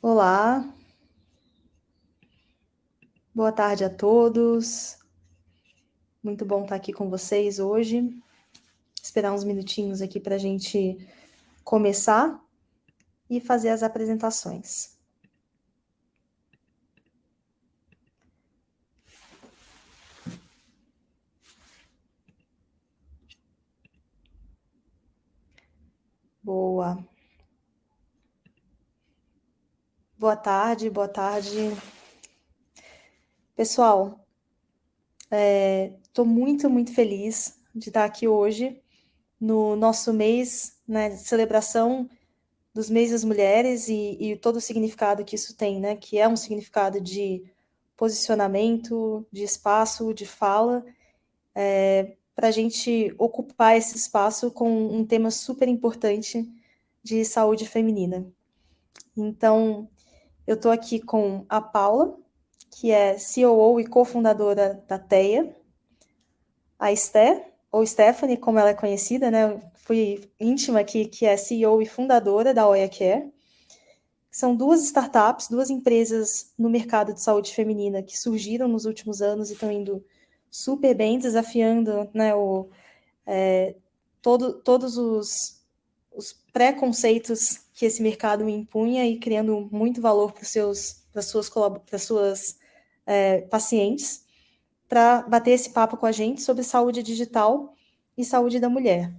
Olá, boa tarde a todos. Muito bom estar aqui com vocês hoje. Esperar uns minutinhos aqui para a gente começar e fazer as apresentações. Boa. Boa tarde, boa tarde. Pessoal, estou muito feliz de estar aqui hoje no nosso mês, né, de celebração dos Mês das Mulheres e todo o significado que isso tem, né, que é um significado de posicionamento, de espaço, de fala, para a gente ocupar esse espaço com um tema super importante de saúde feminina. Então, eu estou aqui com a Paula, que é COO e cofundadora da TEA, a Esté, ou Stephanie, como ela é conhecida, né? Eu fui íntima aqui, que é CEO e fundadora da Oia Care. São duas startups, duas empresas no mercado de saúde feminina que surgiram nos últimos anos e estão indo super bem, desafiando, né, todos os preconceitos que esse mercado impunha e criando muito valor para as suas pacientes, para bater esse papo com a gente sobre saúde digital e saúde da mulher.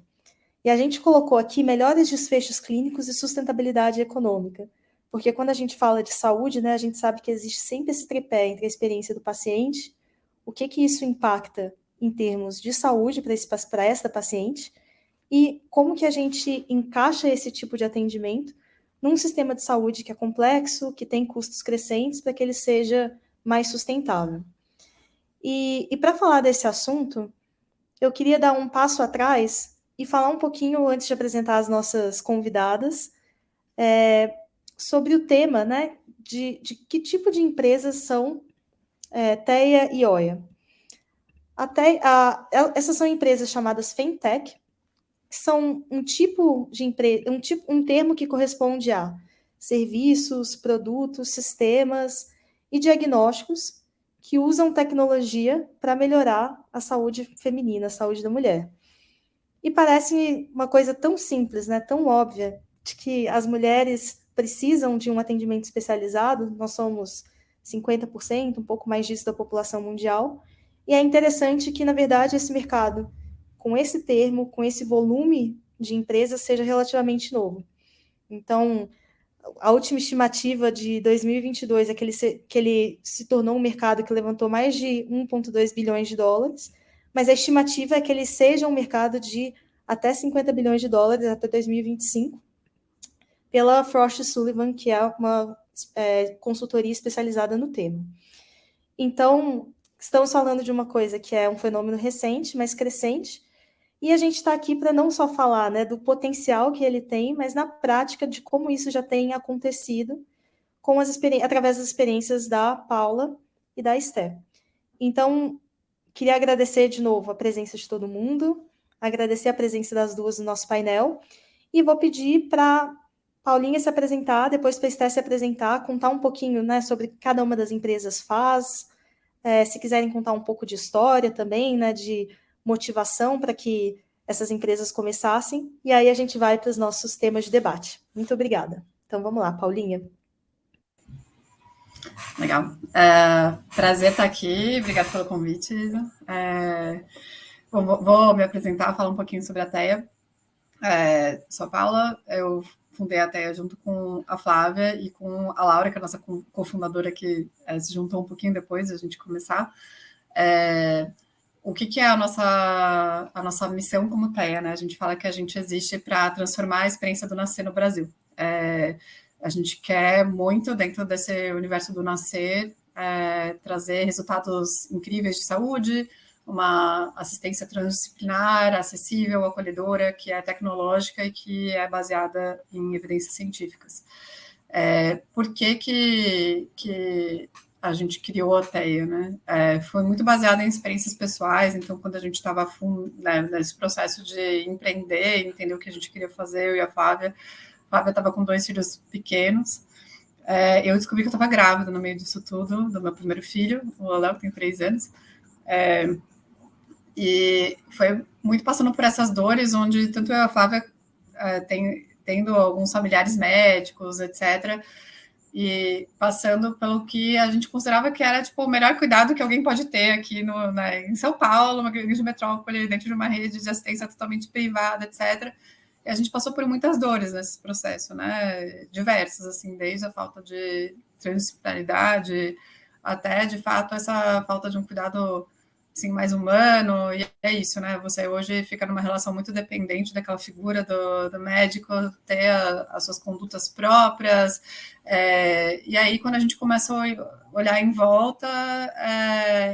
E a gente colocou aqui melhores desfechos clínicos e sustentabilidade econômica, porque quando a gente fala de saúde, né, a gente sabe que existe sempre esse tripé entre a experiência do paciente, o que isso impacta em termos de saúde para esta paciente, e como que a gente encaixa esse tipo de atendimento num sistema de saúde que é complexo, que tem custos crescentes, para que ele seja mais sustentável. E para falar desse assunto, eu queria dar um passo atrás e falar um pouquinho, antes de apresentar as nossas convidadas, sobre o tema, né, de que tipo de empresas são TEA e OIA. Essas são empresas chamadas Fintech, que são um tipo de empresa, um termo que corresponde a serviços, produtos, sistemas e diagnósticos que usam tecnologia para melhorar a saúde feminina, a saúde da mulher. E parece uma coisa tão simples, né, tão óbvia, de que as mulheres precisam de um atendimento especializado, nós somos 50%, um pouco mais disso da população mundial, e é interessante que, na verdade, esse mercado, com esse termo, com esse volume de empresas, seja relativamente novo. Então, a última estimativa de 2022 é que ele se tornou um mercado que levantou mais de 1,2 bilhões de dólares, mas a estimativa é que ele seja um mercado de até 50 bilhões de dólares até 2025, pela Frost Sullivan, que é uma consultoria especializada no tema. Então, estamos falando de uma coisa que é um fenômeno recente, mas crescente, e a gente está aqui para não só falar, né, do potencial que ele tem, mas na prática de como isso já tem acontecido através das experiências da Paula e da Esté. Então, queria agradecer de novo a presença de todo mundo, agradecer a presença das duas no nosso painel, e vou pedir para Paulinha se apresentar, depois para a Esté se apresentar, contar um pouquinho, né, sobre cada uma das empresas faz, se quiserem contar um pouco de história também, né, de motivação para que essas empresas começassem, e aí a gente vai para os nossos temas de debate. Muito obrigada. Então vamos lá, Paulinha. Legal. Prazer estar aqui, obrigada pelo convite, Isa. Vou me apresentar, falar um pouquinho sobre a TEA. Sou a Paula, eu fundei a TEA junto com a Flávia e com a Laura, que é a nossa cofundadora, que se juntou um pouquinho depois de a gente começar. O que é a nossa missão como TEA, né? A gente fala que a gente existe para transformar a experiência do nascer no Brasil. A gente quer muito, dentro desse universo do nascer, trazer resultados incríveis de saúde, uma assistência transdisciplinar, acessível, acolhedora, que é tecnológica e que é baseada em evidências científicas. Por que a gente criou a TEA, né? Foi muito baseada em experiências pessoais, então quando a gente estava nesse processo de empreender, entender o que a gente queria fazer, eu e a Flávia estava com 2 filhos pequenos, eu descobri que eu estava grávida no meio disso tudo, do meu primeiro filho, o Léo, que tem 3 anos. E foi muito passando por essas dores, onde tanto eu e a Flávia tendo alguns familiares médicos, etc., e passando pelo que a gente considerava que era tipo o melhor cuidado que alguém pode ter aqui em São Paulo, uma grande metrópole, dentro de uma rede de assistência totalmente privada, etc. E a gente passou por muitas dores nesse processo, né? Diversas, assim, desde a falta de transdisciplinaridade até, de fato, essa falta de um cuidado assim, mais humano, e é isso, né? Você hoje fica numa relação muito dependente daquela figura do médico, ter as suas condutas próprias, e aí quando a gente começa a olhar em volta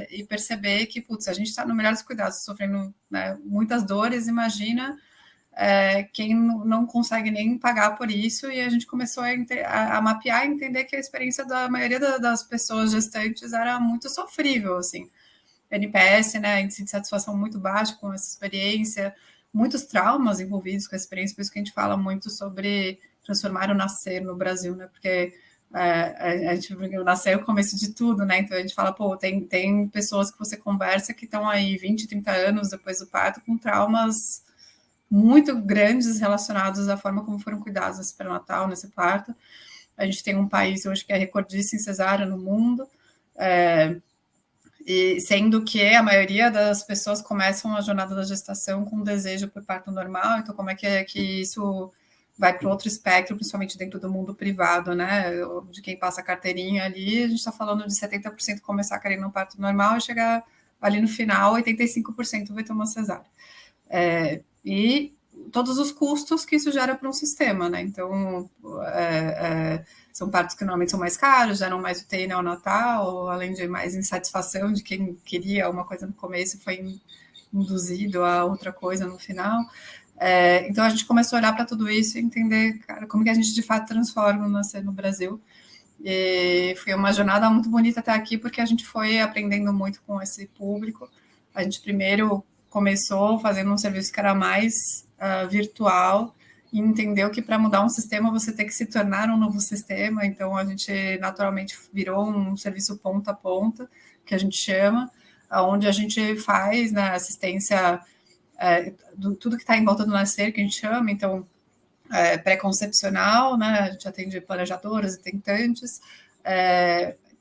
e perceber que, putz, a gente está no melhor dos cuidados, sofrendo, né, muitas dores, imagina quem não consegue nem pagar por isso, e a gente começou a mapear e entender que a experiência da maioria das pessoas gestantes era muito sofrível, assim. NPS, né, índice de satisfação muito baixo com essa experiência, muitos traumas envolvidos com a experiência, por isso que a gente fala muito sobre transformar o nascer no Brasil, né, porque a gente o nascer é o começo de tudo, né, então a gente fala, pô, tem pessoas que você conversa que estão aí 20, 30 anos depois do parto com traumas muito grandes relacionados à forma como foram cuidados nesse pré-natal, nesse parto. A gente tem um país hoje que é recordista em cesárea no mundo, e sendo que a maioria das pessoas começam a jornada da gestação com desejo por parto normal, então como é que isso vai para outro espectro, principalmente dentro do mundo privado, né, de quem passa a carteirinha ali, a gente está falando de 70% começar querendo um parto normal e chegar ali no final, 85% vai ter uma cesárea. E todos os custos que isso gera para um sistema, né? Então, são partos que normalmente são mais caros, geram mais UTI neonatal, além de mais insatisfação de quem queria uma coisa no começo e foi induzido a outra coisa no final. Então, a gente começou a olhar para tudo isso e entender, cara, como que a gente de fato transforma o nascer no Brasil. E foi uma jornada muito bonita até aqui, porque a gente foi aprendendo muito com esse público. A gente primeiro começou fazendo um serviço que era mais virtual e entendeu que para mudar um sistema você tem que se tornar um novo sistema. Então a gente naturalmente virou um serviço ponta a ponta, que a gente chama, onde a gente faz, né, assistência tudo que está em volta do nascer, que a gente chama. Então pré-concepcional, né? A gente atende planejadoras e tentantes,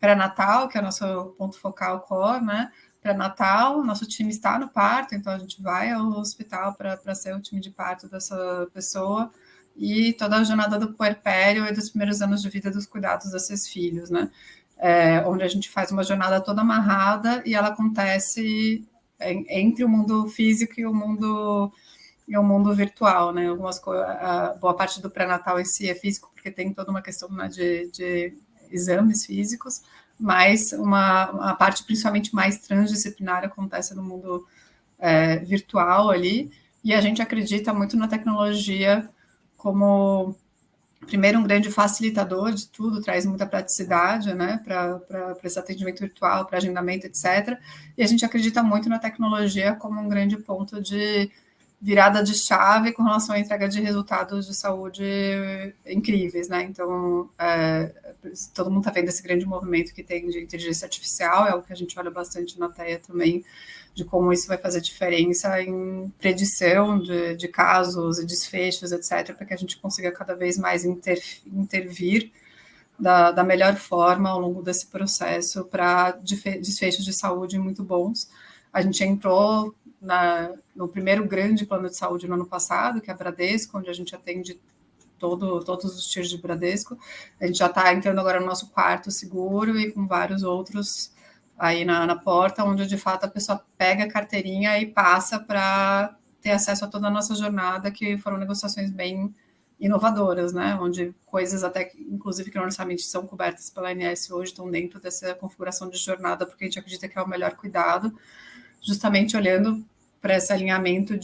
pré-natal, que é o nosso ponto focal core, né? Pré-natal, nosso time está no parto, então a gente vai ao hospital para ser o time de parto dessa pessoa, e toda a jornada do puerpério e dos primeiros anos de vida dos cuidados desses filhos, né? Onde a gente faz uma jornada toda amarrada e ela acontece entre o mundo físico e o mundo virtual, né? Boa parte do pré-natal em si é físico, porque tem toda uma questão, né, de exames físicos, mas uma parte principalmente mais transdisciplinar acontece no mundo virtual ali, e a gente acredita muito na tecnologia como, primeiro, um grande facilitador de tudo, traz muita praticidade, né, para esse atendimento virtual, para agendamento, etc. E a gente acredita muito na tecnologia como um grande ponto de virada de chave com relação à entrega de resultados de saúde incríveis, né? Então, todo mundo está vendo esse grande movimento que tem de inteligência artificial, é o que a gente olha bastante na TEA também, de como isso vai fazer diferença em predição de casos e desfechos, etc., para que a gente consiga cada vez mais intervir da melhor forma ao longo desse processo para desfechos de saúde muito bons. A gente entrou no primeiro grande plano de saúde no ano passado, que é a Bradesco, onde a gente atende todos os tiers de Bradesco. A gente já está entrando agora no nosso quarto seguro e com vários outros aí na porta, onde de fato a pessoa pega a carteirinha e passa para ter acesso a toda a nossa jornada, que foram negociações bem inovadoras, né? Onde coisas até, inclusive, que não necessariamente são cobertas pela ANS hoje, estão dentro dessa configuração de jornada, porque a gente acredita que é o melhor cuidado, justamente olhando para esse alinhamento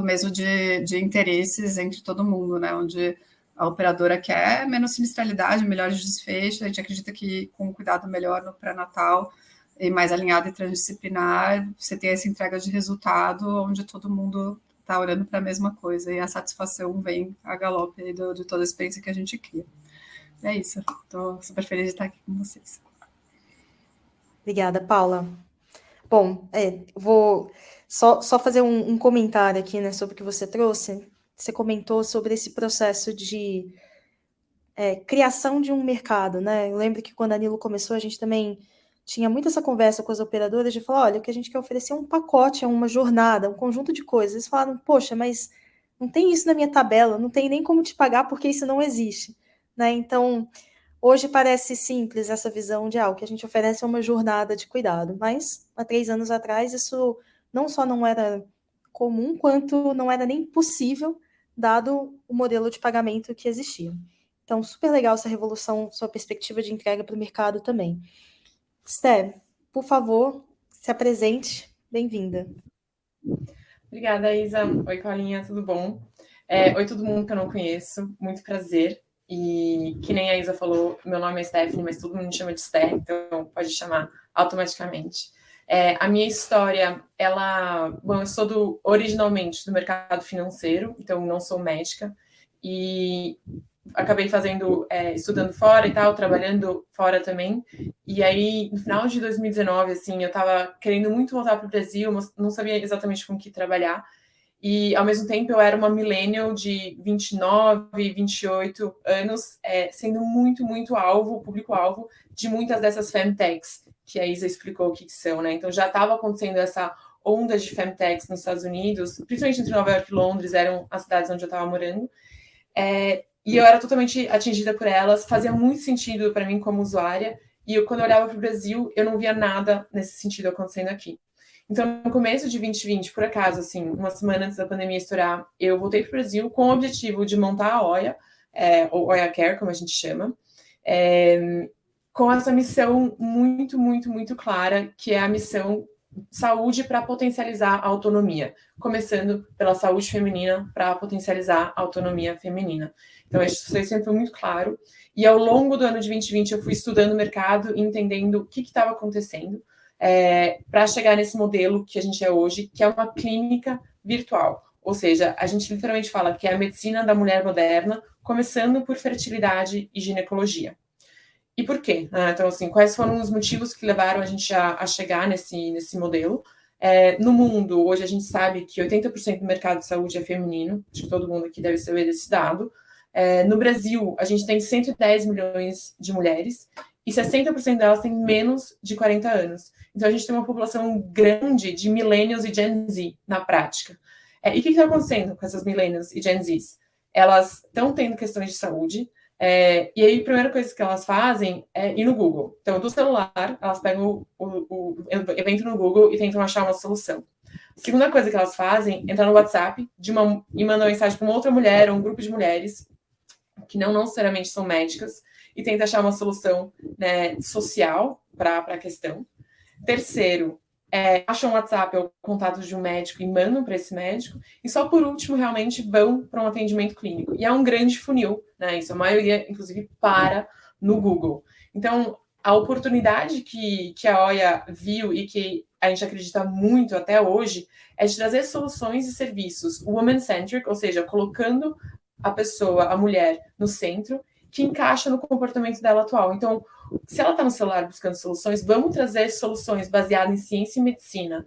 mesmo de interesses entre todo mundo, né? Onde a operadora quer menos sinistralidade, melhores desfechos. A gente acredita que com um cuidado melhor no pré-natal e mais alinhado e transdisciplinar, você tem essa entrega de resultado onde todo mundo está olhando para a mesma coisa e a satisfação vem a galope de toda a experiência que a gente cria. é isso. Estou super feliz de estar aqui com vocês. Obrigada, Paula. Bom, vou só fazer um comentário aqui, né, sobre o que você trouxe. Você comentou sobre esse processo de criação de um mercado, né? Eu lembro que quando a Nilo começou, a gente também tinha muito essa conversa com as operadoras de falar, olha, o que a gente quer oferecer é um pacote, é uma jornada, um conjunto de coisas. Eles falaram, poxa, mas não tem isso na minha tabela, não tem nem como te pagar porque isso não existe, né? Então, hoje parece simples essa visão de o que a gente oferece é uma jornada de cuidado, mas há 3 anos atrás isso não só não era comum, quanto não era nem possível, dado o modelo de pagamento que existia. Então, super legal essa revolução, sua perspectiva de entrega para o mercado também. Sté, por favor, se apresente. Bem-vinda. Obrigada, Isa. Oi, Paulinha, tudo bom? Oi, todo mundo que eu não conheço. Muito prazer. E que nem a Isa falou, meu nome é Stephanie, mas todo mundo me chama de Sté, então pode chamar automaticamente. A minha história, bom, eu sou originalmente do mercado financeiro, então não sou médica, e acabei estudando fora e tal, trabalhando fora também. E aí, no final de 2019, assim, eu tava querendo muito voltar para o Brasil, mas não sabia exatamente com o que trabalhar. E, ao mesmo tempo, eu era uma millennial de 29, 28 anos, sendo muito, muito público-alvo de muitas dessas femtechs, que a Isa explicou o que são, né? Então, já estava acontecendo essa onda de femtechs nos Estados Unidos, principalmente entre Nova York e Londres, eram as cidades onde eu estava morando. E eu era totalmente atingida por elas, fazia muito sentido para mim como usuária, e quando eu olhava para o Brasil, eu não via nada nesse sentido acontecendo aqui. Então, no começo de 2020, por acaso, assim, uma semana antes da pandemia estourar, eu voltei para o Brasil com o objetivo de montar a Oia, ou Oia Care, como a gente chama, com essa missão muito, muito, muito clara, que é a missão saúde para potencializar a autonomia, começando pela saúde feminina para potencializar a autonomia feminina. Então, isso sempre foi muito claro. E ao longo do ano de 2020, eu fui estudando o mercado e entendendo o que estava acontecendo para chegar nesse modelo que a gente é hoje, que é uma clínica virtual. Ou seja, a gente literalmente fala que é a medicina da mulher moderna, começando por fertilidade e ginecologia. E por quê? Então, assim, quais foram os motivos que levaram a gente a chegar nesse modelo? No mundo, hoje a gente sabe que 80% do mercado de saúde é feminino, acho que todo mundo aqui deve saber desse dado. No Brasil, a gente tem 110 milhões de mulheres e 60% delas têm menos de 40 anos. Então, a gente tem uma população grande de millennials e Gen Z na prática. E o que está acontecendo com essas millennials e Gen Zs? Elas estão tendo questões de saúde, e aí a primeira coisa que elas fazem é ir no Google. Então, do celular, elas pegam o evento no Google e tentam achar uma solução. A segunda coisa que elas fazem é entrar no WhatsApp e mandar uma mensagem para uma outra mulher ou um grupo de mulheres que não necessariamente são médicas e tenta achar uma solução, né, social para a questão. Terceiro, acham o WhatsApp ou contato de um médico e mandam para esse médico. E só por último, realmente, vão para um atendimento clínico. E é um grande funil, né? Isso a maioria, inclusive, para no Google. Então, a oportunidade que a Oia viu e que a gente acredita muito até hoje é de trazer soluções e serviços woman-centric, ou seja, colocando a pessoa, a mulher, no centro, que encaixa no comportamento dela atual. Então, se ela está no celular buscando soluções, vamos trazer soluções baseadas em ciência e medicina,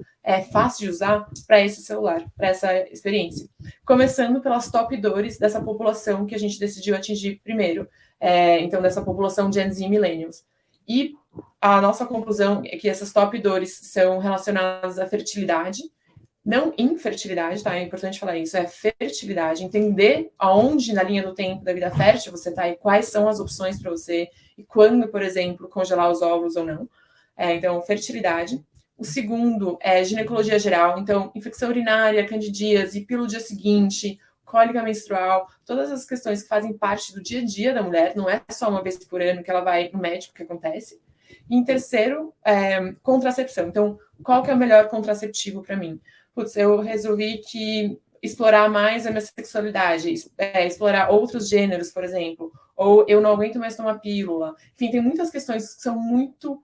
fácil de usar para esse celular, para essa experiência. Começando pelas top dores dessa população que a gente decidiu atingir primeiro, então dessa população Gen Z e Millennials. E a nossa conclusão é que essas top dores são relacionadas à fertilidade, não infertilidade, tá? É importante falar isso, é fertilidade, entender aonde na linha do tempo da vida fértil você tá e quais são as opções para você e quando, por exemplo, congelar os óvulos ou não. Então, fertilidade. O segundo é ginecologia geral, então, infecção urinária, candidíase, pílula do dia seguinte, cólica menstrual, todas as questões que fazem parte do dia a dia da mulher, não é só uma vez por ano que ela vai no médico que acontece. E em terceiro, contracepção. Então, qual que é o melhor contraceptivo para mim? Eu resolvi explorar mais a minha sexualidade, explorar outros gêneros, por exemplo, ou eu não aguento mais tomar pílula. Enfim, tem muitas questões que são muito,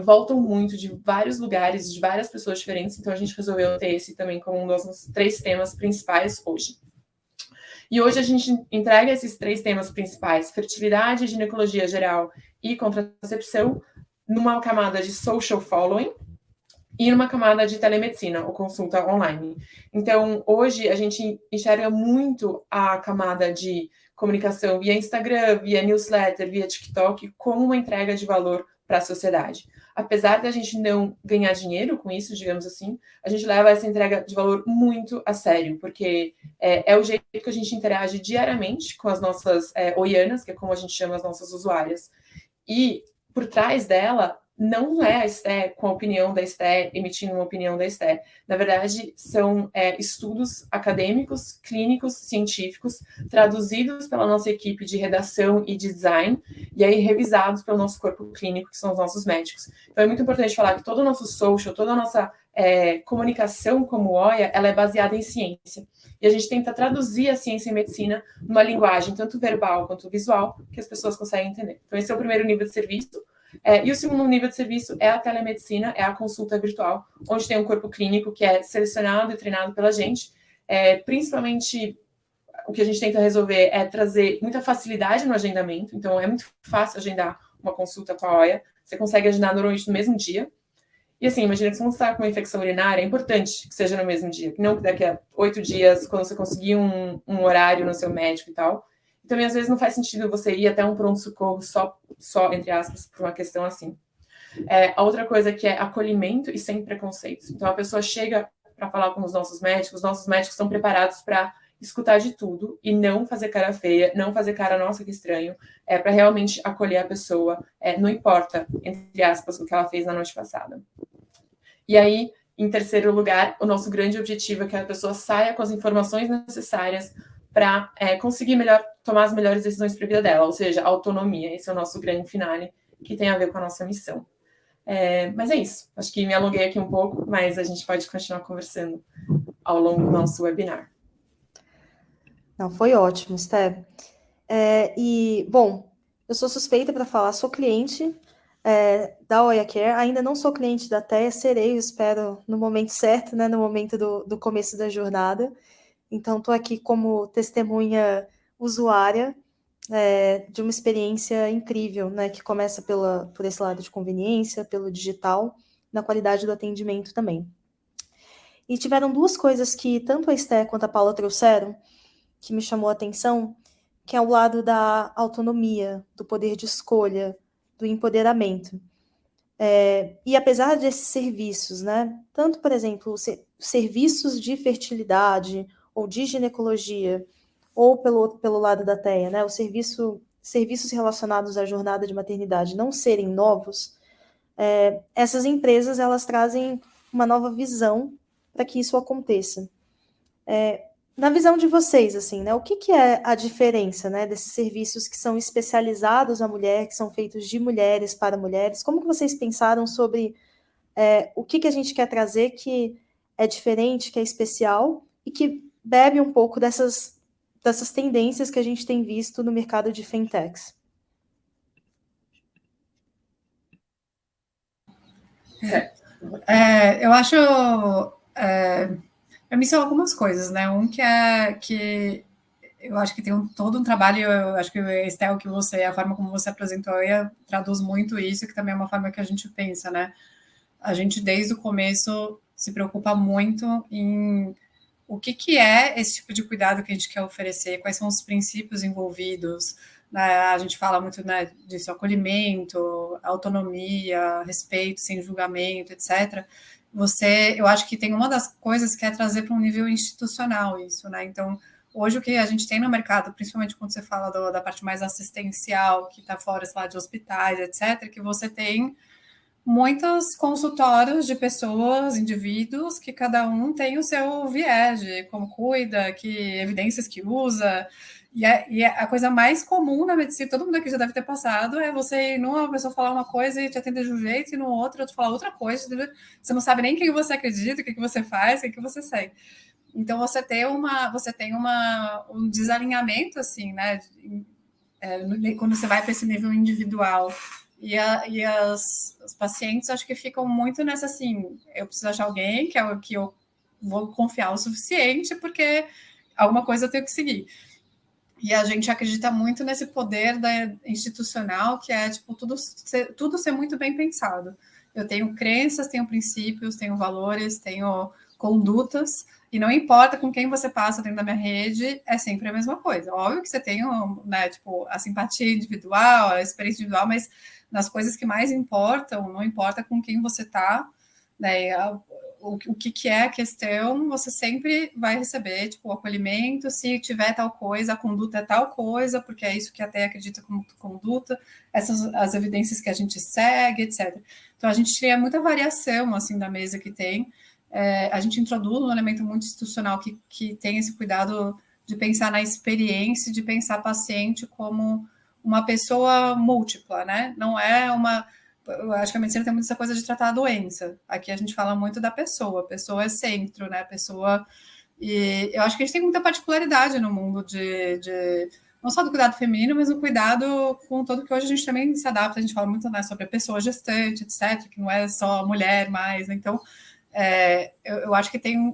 voltam muito de vários lugares, de várias pessoas diferentes, então a gente resolveu ter esse também como um dos 3 temas principais hoje. E hoje a gente entrega esses 3 temas principais, fertilidade, ginecologia geral e contracepção, numa camada de social following e numa camada de telemedicina, ou consulta online. Então, hoje a gente enxerga muito a camada de comunicação via Instagram, via newsletter, via TikTok, como uma entrega de valor para a sociedade. Apesar da gente não ganhar dinheiro com isso, digamos assim, a gente leva essa entrega de valor muito a sério, porque é o jeito que a gente interage diariamente com as nossas oianas, que é como a gente chama as nossas usuárias. E por trás dela não é a Esté com a opinião da Esté, emitindo uma opinião da Esté. Na verdade, são estudos acadêmicos, clínicos, científicos, traduzidos pela nossa equipe de redação e de design, e aí revisados pelo nosso corpo clínico, que são os nossos médicos. Então, é muito importante falar que todo o nosso social, toda a nossa comunicação como OIA, ela é baseada em ciência. E a gente tenta traduzir a ciência e medicina numa linguagem tanto verbal quanto visual, que as pessoas conseguem entender. Então, esse é o primeiro nível de serviço. E o segundo nível de serviço é a telemedicina, é a consulta virtual, onde tem um corpo clínico que é selecionado e treinado pela gente. Principalmente, o que a gente tenta resolver é trazer muita facilidade no agendamento. Então, é muito fácil agendar uma consulta com a OIA. Você consegue agendar normalmente no mesmo dia. E assim, imagina que se você está com uma infecção urinária, é importante que seja no mesmo dia, que não que daqui a 8 dias, quando você conseguir um horário no seu médico e tal. E também, às vezes, não faz sentido você ir até um pronto-socorro só, entre aspas, por uma questão assim. A outra coisa que é acolhimento e sem preconceitos. Então, a pessoa chega para falar com os nossos médicos estão preparados para escutar de tudo e não fazer cara feia, não fazer cara, nossa, que estranho, para realmente acolher a pessoa, não importa, entre aspas, o que ela fez na noite passada. E aí, em terceiro lugar, o nosso grande objetivo é que a pessoa saia com as informações necessárias para conseguir tomar as melhores decisões para a vida dela, ou seja, autonomia. Esse é o nosso grande finale, que tem a ver com a nossa missão. Mas é isso. Acho que me alonguei aqui um pouco, mas a gente pode continuar conversando ao longo do nosso webinar. Não, foi ótimo, Esté. Bom, eu sou suspeita para falar, sou cliente da Oia Care, ainda não sou cliente da TEA, serei, eu espero, no momento certo, né, no momento do começo da jornada. Então, estou aqui como testemunha usuária de uma experiência incrível, né, que começa por esse lado de conveniência, pelo digital, na qualidade do atendimento também. E tiveram 2 coisas que tanto a Esté quanto a Paula trouxeram, que me chamou a atenção, que é o lado da autonomia, do poder de escolha, do empoderamento. E apesar desses serviços, né, tanto, por exemplo, serviços de fertilidade ou de ginecologia, ou pelo lado da TEA, né, os serviços relacionados à jornada de maternidade não serem novos, essas empresas elas trazem uma nova visão para que isso aconteça. Na visão de vocês, assim, né, o que é a diferença, né, desses serviços que são especializados na mulher, que são feitos de mulheres para mulheres? Como que vocês pensaram sobre o que a gente quer trazer que é diferente, que é especial e que bebe um pouco dessas tendências que a gente tem visto no mercado de fintechs? Eu acho... Para mim são algumas coisas, né? Um que eu acho que tem todo um trabalho, eu acho que Estel, a forma como você apresentou, traduz muito isso, que também é uma forma que a gente pensa, né? A gente, desde o começo, se preocupa muito em o que é esse tipo de cuidado que a gente quer oferecer, quais são os princípios envolvidos, né? A gente fala muito, né, disso, acolhimento, autonomia, respeito, sem julgamento, etc. Eu acho que tem uma das coisas que é trazer para um nível institucional isso, né? Então, hoje o que a gente tem no mercado, principalmente quando você fala da parte mais assistencial, que está fora, sei lá, de hospitais, etc., que você tem muitos consultórios de pessoas, indivíduos, que cada um tem o seu viés de como cuida, que evidências que usa. E a coisa mais comum na medicina, todo mundo aqui já deve ter passado, é você ir numa pessoa falar uma coisa e te atender de um jeito, e no outro falar outra coisa. Você não sabe nem o que você acredita, o que você faz, o que você segue. Então, você tem um desalinhamento, assim, né? Quando você vai para esse nível individual. E os pacientes, acho que ficam muito nessa, assim, eu preciso achar alguém que eu vou confiar o suficiente, porque alguma coisa eu tenho que seguir. E a gente acredita muito nesse poder institucional, que é tipo tudo ser muito bem pensado. Eu tenho crenças, tenho princípios, tenho valores, tenho condutas, e não importa com quem você passa dentro da minha rede, é sempre a mesma coisa. Óbvio que você tem, né, tipo, a simpatia individual, a experiência individual, mas nas coisas que mais importam, não importa com quem você está, né, o que é a questão, você sempre vai receber, tipo, o acolhimento, se tiver tal coisa, a conduta é tal coisa, porque é isso que até acredita como conduta, essas as evidências que a gente segue, etc. Então, a gente tinha muita variação, assim, da mesa que tem. A gente introduz um elemento muito institucional que tem esse cuidado de pensar na experiência, de pensar o paciente como uma pessoa múltipla, né? Não é uma... Eu acho que a medicina tem muito essa coisa de tratar a doença. Aqui a gente fala muito da pessoa. A pessoa é centro, né? A pessoa... E eu acho que a gente tem muita particularidade no mundo não só do cuidado feminino, mas o cuidado com todo que hoje a gente também se adapta. A gente fala muito, né, sobre a pessoa gestante, etc., que não é só a mulher mais. Então, eu acho que tem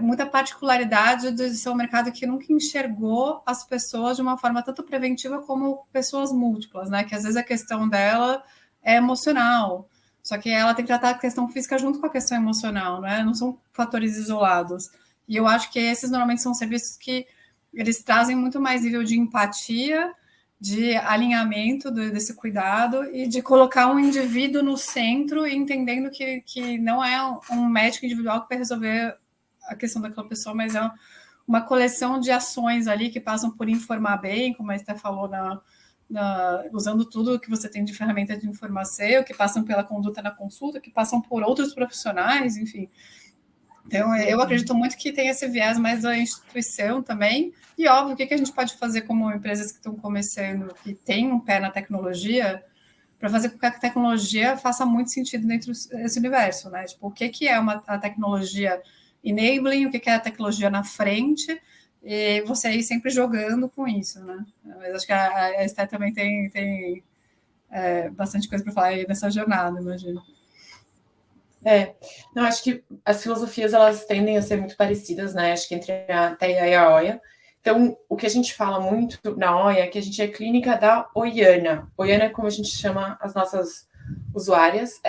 muita particularidade de ser um mercado que nunca enxergou as pessoas de uma forma tanto preventiva como pessoas múltiplas, né? Que às vezes a questão dela é emocional, só que ela tem que tratar a questão física junto com a questão emocional, né? Não são fatores isolados. E eu acho que esses normalmente são serviços que eles trazem muito mais nível de empatia, de alinhamento desse cuidado e de colocar um indivíduo no centro e entendendo que não é um médico individual que vai resolver a questão daquela pessoa, mas é uma coleção de ações ali que passam por informar bem, como a Esther falou, usando tudo que você tem de ferramenta de informação, que passam pela conduta na consulta, que passam por outros profissionais, enfim. Então, eu acredito muito que tem esse viés mais da instituição também. E, óbvio, o que a gente pode fazer como empresas que estão começando, que têm um pé na tecnologia, para fazer com que a tecnologia faça muito sentido dentro desse universo, né? Tipo, o que é a tecnologia enabling, o que é a tecnologia na frente, e você ir sempre jogando com isso, né? Mas acho que a Esther também tem bastante coisa para falar aí nessa jornada, imagino. Não, acho que as filosofias, elas tendem a ser muito parecidas, né? Acho que entre a TEA e a OIA. Então, o que a gente fala muito na OIA é que a gente é clínica da Oiana. Oiana é como a gente chama as nossas usuárias.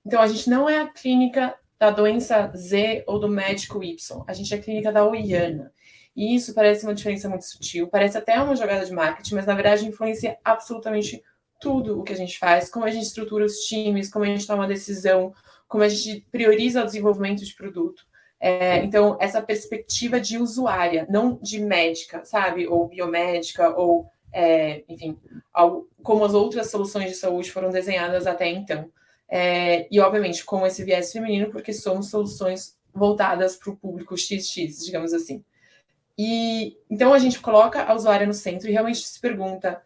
Então, a gente não é a clínica da doença Z ou do médico Y. A gente é a clínica da Oiana. E isso parece uma diferença muito sutil, parece até uma jogada de marketing, mas, na verdade, influencia absolutamente tudo o que a gente faz, como a gente estrutura os times, como a gente toma uma decisão, como a gente prioriza o desenvolvimento de produto. Então, essa perspectiva de usuária, não de médica, sabe? Ou biomédica, ou, enfim, como as outras soluções de saúde foram desenhadas até então. E, obviamente, com esse viés feminino, porque somos soluções voltadas para o público XX, digamos assim. E, então, a gente coloca a usuária no centro e realmente se pergunta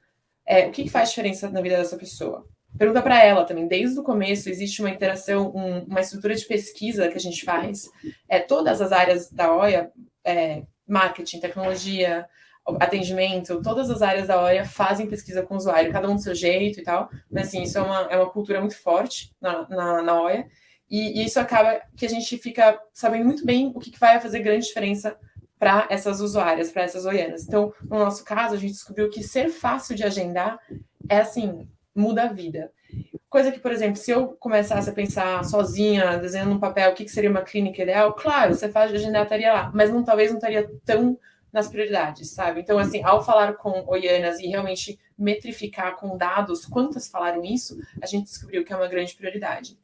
o que faz diferença na vida dessa pessoa. Pergunta para ela também, desde o começo existe uma interação, uma estrutura de pesquisa que a gente faz. Todas as áreas da OIA, marketing, tecnologia, atendimento, todas as áreas da OIA fazem pesquisa com o usuário, cada um do seu jeito e tal. Mas, assim, isso é uma cultura muito forte na OIA. E isso acaba que a gente fica sabendo muito bem o que vai fazer grande diferença para essas usuárias, para essas oianas. Então, no nosso caso, a gente descobriu que ser fácil de agendar assim, muda a vida. Coisa que, por exemplo, se eu começasse a pensar sozinha, desenhando no papel o que seria uma clínica ideal, claro, você faz de agendar, estaria lá, mas talvez não estaria tão nas prioridades, sabe? Então, assim, ao falar com oianas e realmente metrificar com dados quantas falaram isso, a gente descobriu que é uma grande prioridade.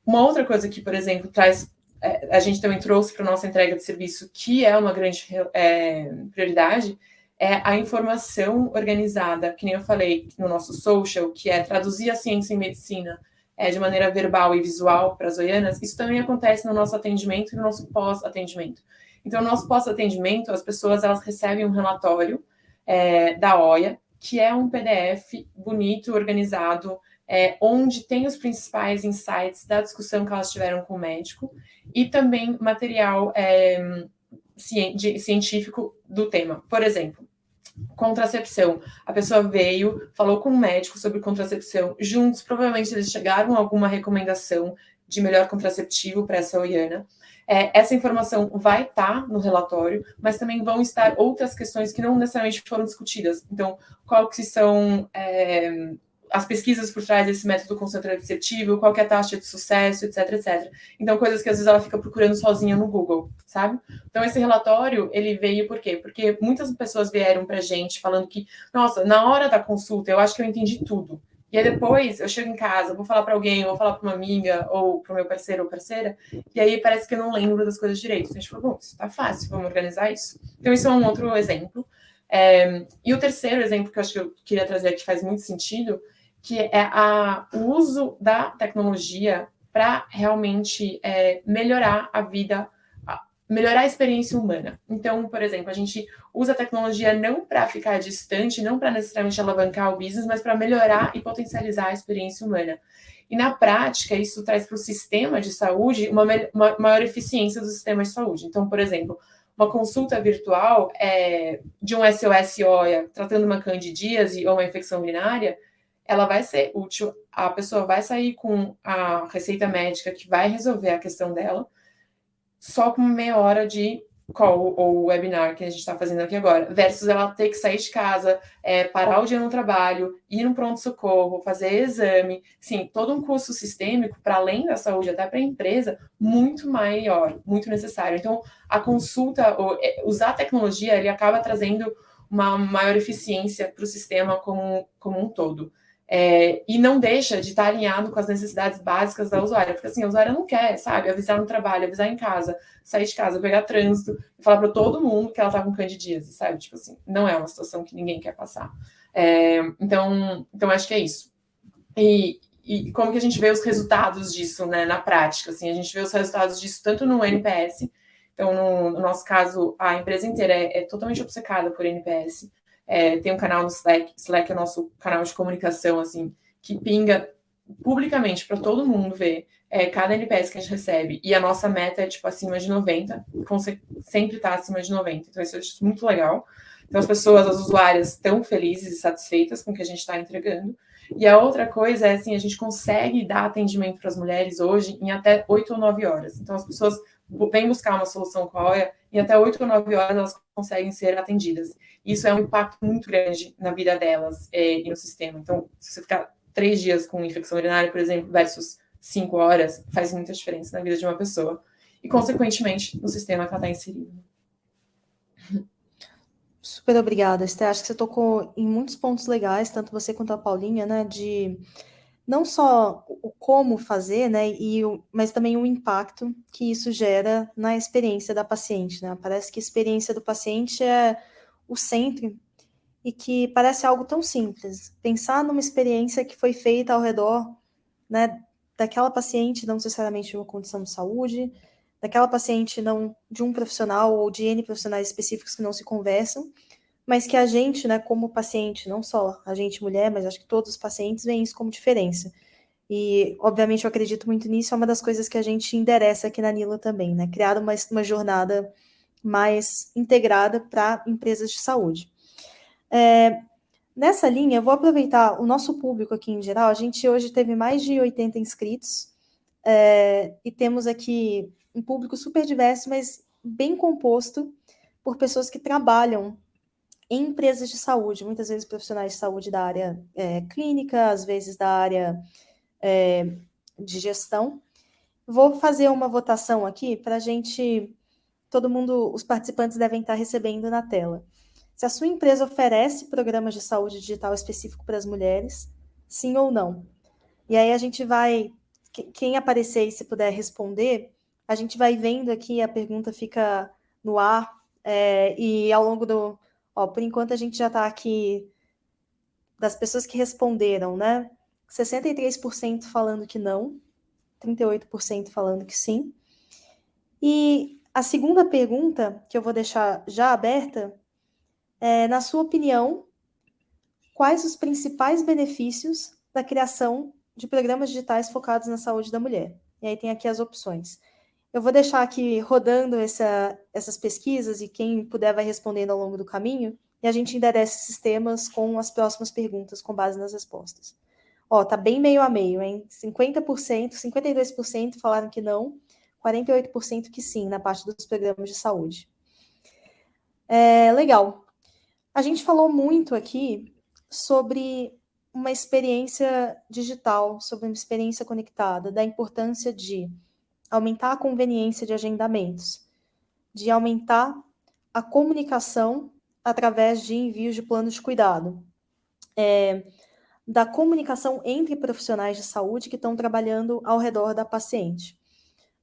Uma outra coisa que, por exemplo, a gente também trouxe para a nossa entrega de serviço, que é uma grande prioridade, é a informação organizada, que nem eu falei no nosso social, que é traduzir a ciência em medicina de maneira verbal e visual para as oianas. Isso também acontece no nosso atendimento e no nosso pós-atendimento. Então, no nosso pós-atendimento, as pessoas elas recebem um relatório da OIA, que é um PDF bonito, organizado, onde tem os principais insights da discussão que elas tiveram com o médico e também material científico do tema. Por exemplo, contracepção. A pessoa veio, falou com o médico sobre contracepção. Juntos, provavelmente, eles chegaram a alguma recomendação de melhor contraceptivo para essa oiana. essa informação vai estar no relatório, mas também vão estar outras questões que não necessariamente foram discutidas. Então, qual que são as pesquisas por trás desse método contraceptivo, qual que é a taxa de sucesso, etc, etc. Então, coisas que às vezes ela fica procurando sozinha no Google, sabe? Então, esse relatório, ele veio por quê? Porque muitas pessoas vieram pra gente falando que, nossa, na hora da consulta, eu acho que eu entendi tudo. E aí depois, eu chego em casa, vou falar para alguém, vou falar para uma amiga, ou para o meu parceiro ou parceira, e aí parece que eu não lembro das coisas direito. Então, a gente falou, bom, isso tá fácil, vamos organizar isso. Então, isso é um outro exemplo. E o terceiro exemplo que eu acho que eu queria trazer aqui, faz muito sentido, que é o uso da tecnologia para realmente melhorar a vida, melhorar a experiência humana. Então, por exemplo, a gente usa a tecnologia não para ficar distante, não para necessariamente alavancar o business, mas para melhorar e potencializar a experiência humana. E na prática, isso traz para o sistema de saúde uma maior eficiência do sistema de saúde. Então, por exemplo, uma consulta virtual de um SOS-OIA tratando uma candidíase ou uma infecção urinária, ela vai ser útil, a pessoa vai sair com a receita médica que vai resolver a questão dela, só com meia hora de call ou webinar que a gente está fazendo aqui agora, versus ela ter que sair de casa, parar o dia no trabalho, ir no pronto-socorro, fazer exame, sim, todo um custo sistêmico, para além da saúde, até para a empresa, muito maior, muito necessário. Então, a consulta, usar a tecnologia, ele acaba trazendo uma maior eficiência para o sistema como um todo. E não deixa de estar alinhado com as necessidades básicas da usuária, porque assim, a usuária não quer, sabe, avisar no trabalho, avisar em casa, sair de casa, pegar trânsito, e falar para todo mundo que ela tá com candidíase, sabe, tipo assim, não é uma situação que ninguém quer passar. Então acho que é isso. E como que a gente vê os resultados disso, né, na prática, assim, a gente vê os resultados disso tanto no NPS, então no nosso caso, a empresa inteira é totalmente obcecada por NPS. Tem um canal no Slack é o nosso canal de comunicação, assim, que pinga publicamente para todo mundo ver cada NPS que a gente recebe. E a nossa meta é, tipo, acima de 90, sempre está acima de 90. Então, isso é muito legal. Então, as pessoas, as usuárias, estão felizes e satisfeitas com o que a gente está entregando. E a outra coisa é, assim, a gente consegue dar atendimento para as mulheres hoje em até 8 ou 9 horas. Então, as pessoas vêm buscar uma solução com a OIA, em até 8 ou 9 horas elas conseguem ser atendidas. Isso é um impacto muito grande na vida delas e no sistema. Então, se você ficar 3 dias com infecção urinária, por exemplo, versus 5 horas, faz muita diferença na vida de uma pessoa. E, consequentemente, no sistema que ela está inserida. Super obrigada, Esther. Acho que você tocou em muitos pontos legais, tanto você quanto a Paulinha, né, de não só o como fazer, né, mas também o impacto que isso gera na experiência da paciente, né? Parece que a experiência do paciente é o centro e que parece algo tão simples. Pensar numa experiência que foi feita ao redor, né, daquela paciente, não necessariamente de uma condição de saúde, daquela paciente não de um profissional ou de N profissionais específicos que não se conversam, mas que a gente, né, como paciente, não só a gente mulher, mas acho que todos os pacientes veem isso como diferença. E, obviamente, eu acredito muito nisso, é uma das coisas que a gente endereça aqui na Nilo também, né, criar uma jornada mais integrada para empresas de saúde. Nessa linha, eu vou aproveitar o nosso público aqui em geral, a gente hoje teve mais de 80 inscritos, e temos aqui um público super diverso, mas bem composto por pessoas que trabalham em empresas de saúde, muitas vezes profissionais de saúde da área clínica, às vezes da área de gestão. Vou fazer uma votação aqui para a gente, todo mundo, os participantes devem estar recebendo na tela. Se a sua empresa oferece programas de saúde digital específico para as mulheres, sim ou não. E aí a gente vai, quem aparecer e se puder responder, a gente vai vendo aqui, a pergunta fica no ar, e ao longo do... por enquanto a gente já está aqui, das pessoas que responderam, né? 63% falando que não, 38% falando que sim. E a segunda pergunta, que eu vou deixar já aberta, na sua opinião, quais os principais benefícios da criação de programas digitais focados na saúde da mulher? E aí tem aqui as opções. Eu vou deixar aqui rodando essas pesquisas e quem puder vai respondendo ao longo do caminho e a gente endereça esses temas com as próximas perguntas com base nas respostas. Tá bem meio a meio, hein? 50%, 52% falaram que não, 48% que sim, na parte dos programas de saúde. Legal. A gente falou muito aqui sobre uma experiência digital, sobre uma experiência conectada, da importância de aumentar a conveniência de agendamentos, de aumentar a comunicação através de envios de planos de cuidado, da comunicação entre profissionais de saúde que estão trabalhando ao redor da paciente.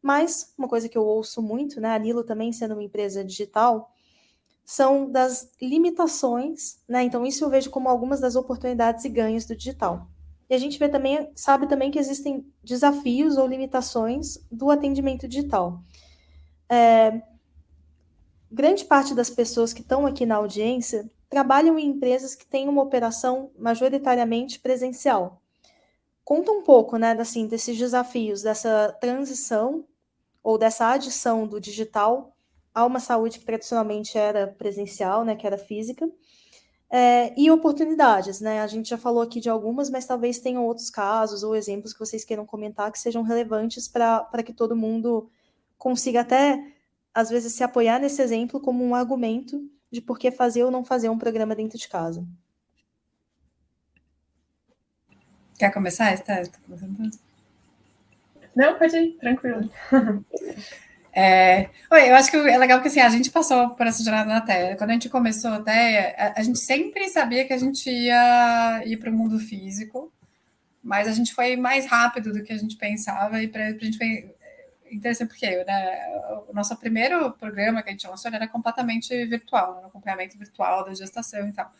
Mas, uma coisa que eu ouço muito, né, a Nilo também sendo uma empresa digital, são das limitações, né? Então, isso eu vejo como algumas das oportunidades e ganhos do digital. E a gente sabe também que existem desafios ou limitações do atendimento digital. Grande parte das pessoas que estão aqui na audiência trabalham em empresas que têm uma operação majoritariamente presencial. Conta um pouco, né, assim, desses desafios, dessa transição ou dessa adição do digital a uma saúde que tradicionalmente era presencial, né, que era física, e oportunidades, né? A gente já falou aqui de algumas, mas talvez tenham outros casos ou exemplos que vocês queiram comentar que sejam relevantes para que todo mundo consiga até, às vezes, se apoiar nesse exemplo como um argumento de por que fazer ou não fazer um programa dentro de casa. Quer começar, Esther? Não, pode ir, tranquilo. Eu acho que é legal porque assim, a gente passou por essa jornada na Terra. Quando a gente começou a Terra, a gente sempre sabia que a gente ia ir para o mundo físico, mas a gente foi mais rápido do que a gente pensava e para a gente foi interessante porque, né, o nosso primeiro programa que a gente lançou era completamente virtual, um acompanhamento virtual da gestação e tal.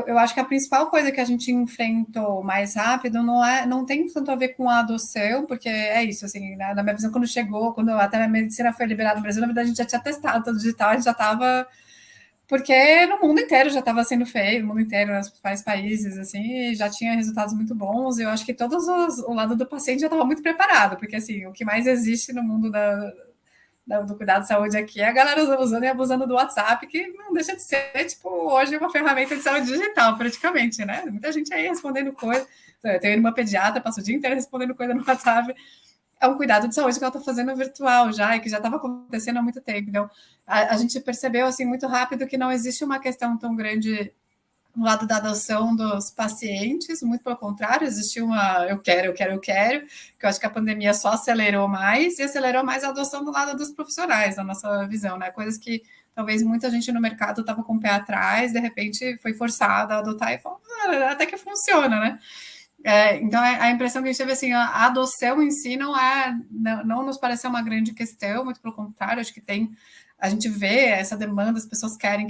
Eu acho que a principal coisa que a gente enfrentou mais rápido não tem tanto a ver com a adoção, porque é isso, assim, né, na minha visão, quando até a medicina foi liberada no Brasil, na verdade a gente já tinha testado todo digital, a gente já estava, porque no mundo inteiro já estava sendo feito, no mundo inteiro, nos principais países, assim, já tinha resultados muito bons, e eu acho que o lado do paciente já estava muito preparado, porque, assim, o que mais existe no mundo do cuidado de saúde aqui, a galera usando e abusando do WhatsApp, que não deixa de ser, tipo, hoje uma ferramenta de saúde digital, praticamente, né? Muita gente aí respondendo coisa. Eu tenho uma pediatra, passo o dia inteiro respondendo coisa no WhatsApp. É um cuidado de saúde que ela está fazendo virtual já, e que já estava acontecendo há muito tempo. Então, a gente percebeu, assim, muito rápido que não existe uma questão tão grande no lado da adoção dos pacientes, muito pelo contrário, existiu uma eu quero, que eu acho que a pandemia só acelerou mais, e acelerou mais a adoção do lado dos profissionais, na nossa visão, né? Coisas que talvez muita gente no mercado estava com o pé atrás, de repente foi forçada a adotar e falou, até que funciona, né? Então, a impressão que a gente teve, assim, a adoção em si não nos pareceu uma grande questão, muito pelo contrário, acho que a gente vê essa demanda, as pessoas querem.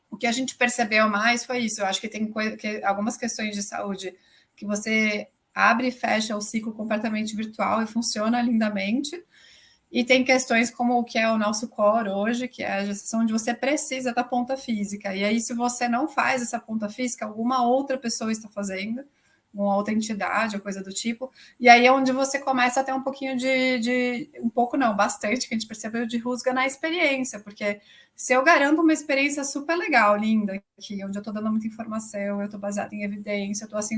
O que a gente percebeu mais foi isso. Eu acho que tem algumas questões de saúde que você abre e fecha o ciclo completamente virtual e funciona lindamente. E tem questões como o que é o nosso core hoje, que é a gestão onde você precisa da ponta física. E aí, se você não faz essa ponta física, alguma outra pessoa está fazendo, uma outra entidade ou coisa do tipo. E aí é onde você começa a ter um pouquinho bastante, que a gente percebeu, de rusga na experiência, porque se eu garanto uma experiência super legal, linda, aqui, onde eu estou dando muita informação, eu estou baseada em evidência, eu estou assim,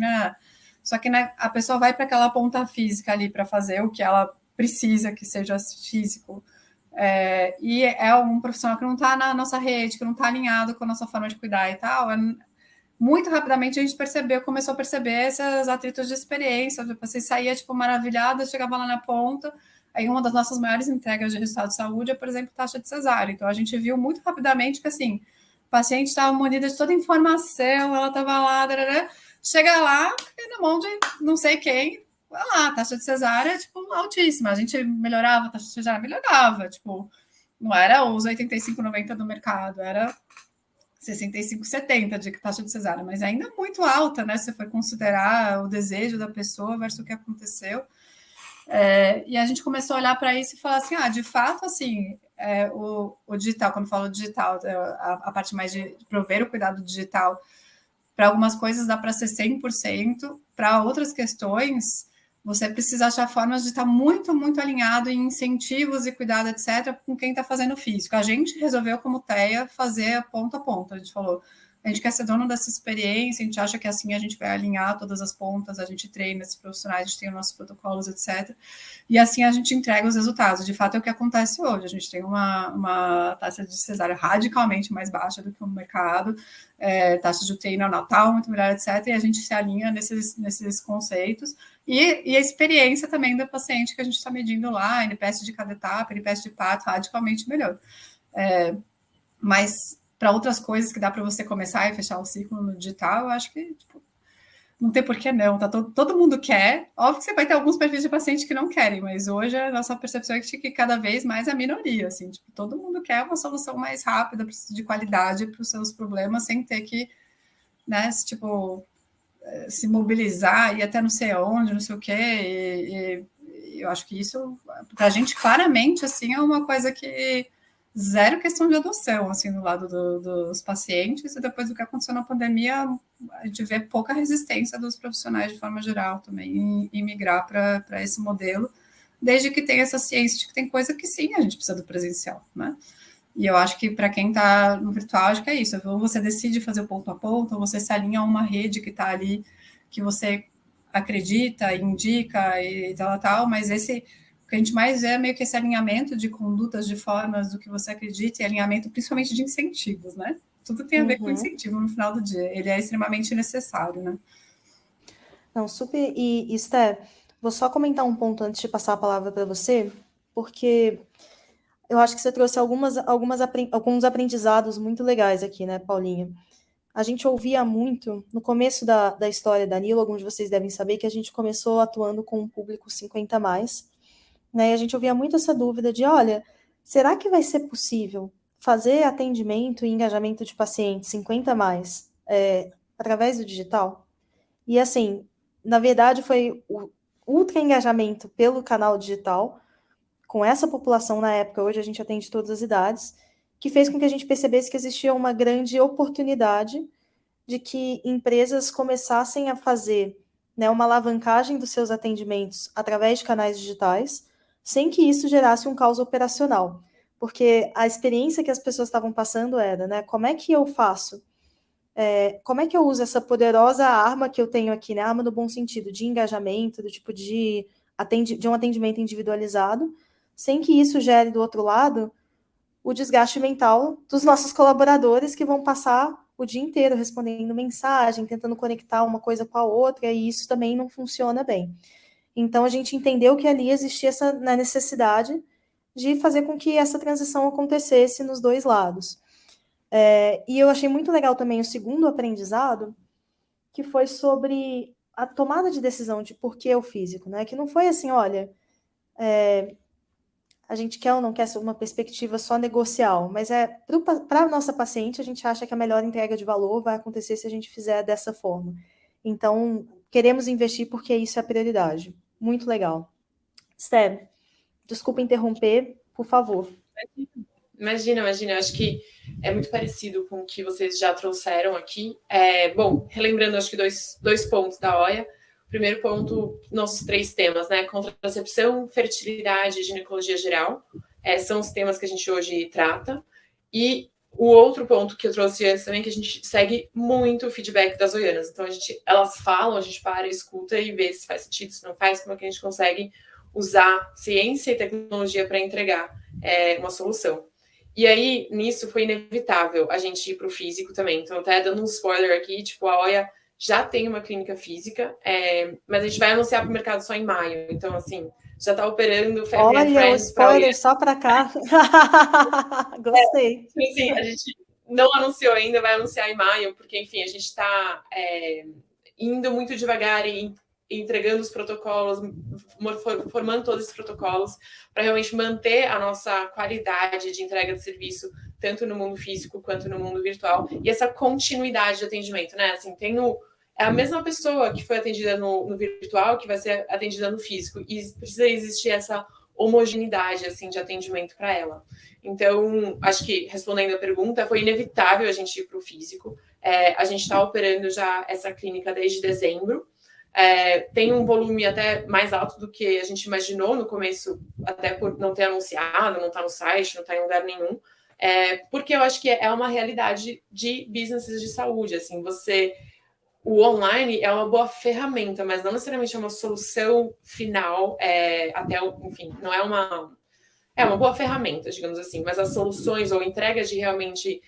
só que, né, a pessoa vai para aquela ponta física ali para fazer o que ela precisa que seja físico, e é um profissional que não está na nossa rede, que não está alinhado com a nossa forma de cuidar e tal, muito rapidamente a gente começou a perceber esses atritos de experiência, você saía, tipo, maravilhada, chegava lá na ponta. Aí uma das nossas maiores entregas de resultado de saúde é, por exemplo, taxa de cesárea. Então, a gente viu muito rapidamente que, assim, o paciente estava munida de toda a informação, ela estava lá, chega lá, na mão de não sei quem, vai lá, a taxa de cesárea, tipo, altíssima. A gente melhorava a taxa de cesárea? Melhorava, tipo, não era os 85,90 do mercado, era 65,70 de taxa de cesárea, mas ainda muito alta, né? Se você for considerar o desejo da pessoa versus o que aconteceu. E a gente começou a olhar para isso e falar assim, de fato, assim, o digital, quando falo digital, a parte mais de prover o cuidado digital, para algumas coisas dá para ser 100%, para outras questões, você precisa achar formas de estar muito, muito alinhado em incentivos e cuidado, etc., com quem está fazendo físico. A gente resolveu, como TEA, fazer ponta a ponta. A gente falou, a gente quer ser dono dessa experiência, a gente acha que assim a gente vai alinhar todas as pontas, a gente treina esses profissionais, a gente tem os nossos protocolos, etc. E assim a gente entrega os resultados. De fato, é o que acontece hoje. A gente tem uma taxa de cesárea radicalmente mais baixa do que o mercado, taxa de UTI neonatal muito melhor, etc. E a gente se alinha nesses conceitos. E a experiência também da paciente que a gente está medindo lá, NPS de cada etapa, NPS de parto, radicalmente melhor. Mas para outras coisas que dá para você começar e fechar o ciclo no digital, eu acho que tipo, não tem por que não. Tá todo mundo quer. Óbvio que você vai ter alguns perfis de paciente que não querem, mas hoje a nossa percepção é que cada vez mais é a minoria. Assim, tipo, todo mundo quer uma solução mais rápida, de qualidade para os seus problemas, sem ter que, né, se mobilizar e até não sei aonde, não sei o quê. E eu acho que isso, para a gente, claramente, assim, é uma coisa que zero questão de adoção, assim, do lado dos pacientes, e depois do que aconteceu na pandemia, a gente vê pouca resistência dos profissionais de forma geral também em migrar para esse modelo, desde que tenha essa ciência de que tem coisa que sim, a gente precisa do presencial, né? E eu acho que para quem está no virtual, acho que é isso. Ou você decide fazer o ponto a ponto, ou você se alinha a uma rede que está ali, que você acredita, indica e tal, mas o que a gente mais vê é meio que esse alinhamento de condutas, de formas do que você acredita, e alinhamento principalmente de incentivos, né? Tudo tem a ver com incentivo no final do dia. Ele é extremamente necessário, né? Não, super. E Esther, vou só comentar um ponto antes de passar a palavra para você, porque eu acho que você trouxe alguns aprendizados muito legais aqui, né, Paulinha? A gente ouvia muito, no começo da história da Nilo, alguns de vocês devem saber que a gente começou atuando com um público 50+, né, e a gente ouvia muito essa dúvida de, olha, será que vai ser possível fazer atendimento e engajamento de pacientes 50+, através do digital? E assim, na verdade foi o ultra engajamento pelo canal digital, com essa população na época, hoje a gente atende todas as idades, que fez com que a gente percebesse que existia uma grande oportunidade de que empresas começassem a fazer, né, uma alavancagem dos seus atendimentos através de canais digitais, sem que isso gerasse um caos operacional. Porque a experiência que as pessoas estavam passando era, né, como é que eu faço? Como é que eu uso essa poderosa arma que eu tenho aqui, né, arma no bom sentido, de engajamento, do tipo de um atendimento individualizado, sem que isso gere do outro lado o desgaste mental dos nossos colaboradores que vão passar o dia inteiro respondendo mensagem, tentando conectar uma coisa com a outra, e isso também não funciona bem. Então, a gente entendeu que ali existia essa necessidade de fazer com que essa transição acontecesse nos dois lados. E eu achei muito legal também o segundo aprendizado, que foi sobre a tomada de decisão de por que o físico, né? Que não foi assim, olha, a gente quer ou não quer uma perspectiva só negocial, mas para a nossa paciente, a gente acha que a melhor entrega de valor vai acontecer se a gente fizer dessa forma. Então, queremos investir porque isso é a prioridade. Muito legal. Steb, desculpa interromper, por favor. Imagina, eu acho que é muito parecido com o que vocês já trouxeram aqui. Bom, relembrando, acho que dois pontos da OIA. Primeiro ponto, nossos 3 temas, né? Contracepção, fertilidade e ginecologia geral. São os temas que a gente hoje trata. E o outro ponto que eu trouxe antes também, que a gente segue muito o feedback das oianas. Então, elas falam, a gente para, escuta e vê se faz sentido, se não faz, como é que a gente consegue usar ciência e tecnologia para entregar uma solução. E aí, nisso, foi inevitável a gente ir para o físico também. Então, até dando um spoiler aqui, tipo, a OIA já tem uma clínica física, mas a gente vai anunciar para o mercado só em maio. Então, assim, já está operando Family and Friends. Olha, o spoiler só para cá. Gostei. Assim, a gente não anunciou ainda, vai anunciar em maio, porque, enfim, a gente está indo muito devagar e entregando os protocolos, formando todos esses protocolos para realmente manter a nossa qualidade de entrega de serviço, tanto no mundo físico quanto no mundo virtual, e essa continuidade de atendimento, né? Assim, é a mesma pessoa que foi atendida no virtual que vai ser atendida no físico, e precisa existir essa homogeneidade, assim, de atendimento para ela. Então, acho que, respondendo a pergunta, foi inevitável a gente ir para o físico. A gente está operando já essa clínica desde dezembro. Tem um volume até mais alto do que a gente imaginou no começo, até por não ter anunciado, não estar no site, não estar em lugar nenhum. Porque eu acho que é uma realidade de businesses de saúde, assim, o online é uma boa ferramenta, mas não necessariamente é uma solução final, enfim, não é uma boa ferramenta, digamos assim, mas as soluções ou entregas de realmente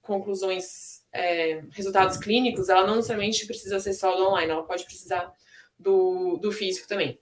conclusões, resultados clínicos, ela não necessariamente precisa ser só do online, ela pode precisar do físico também.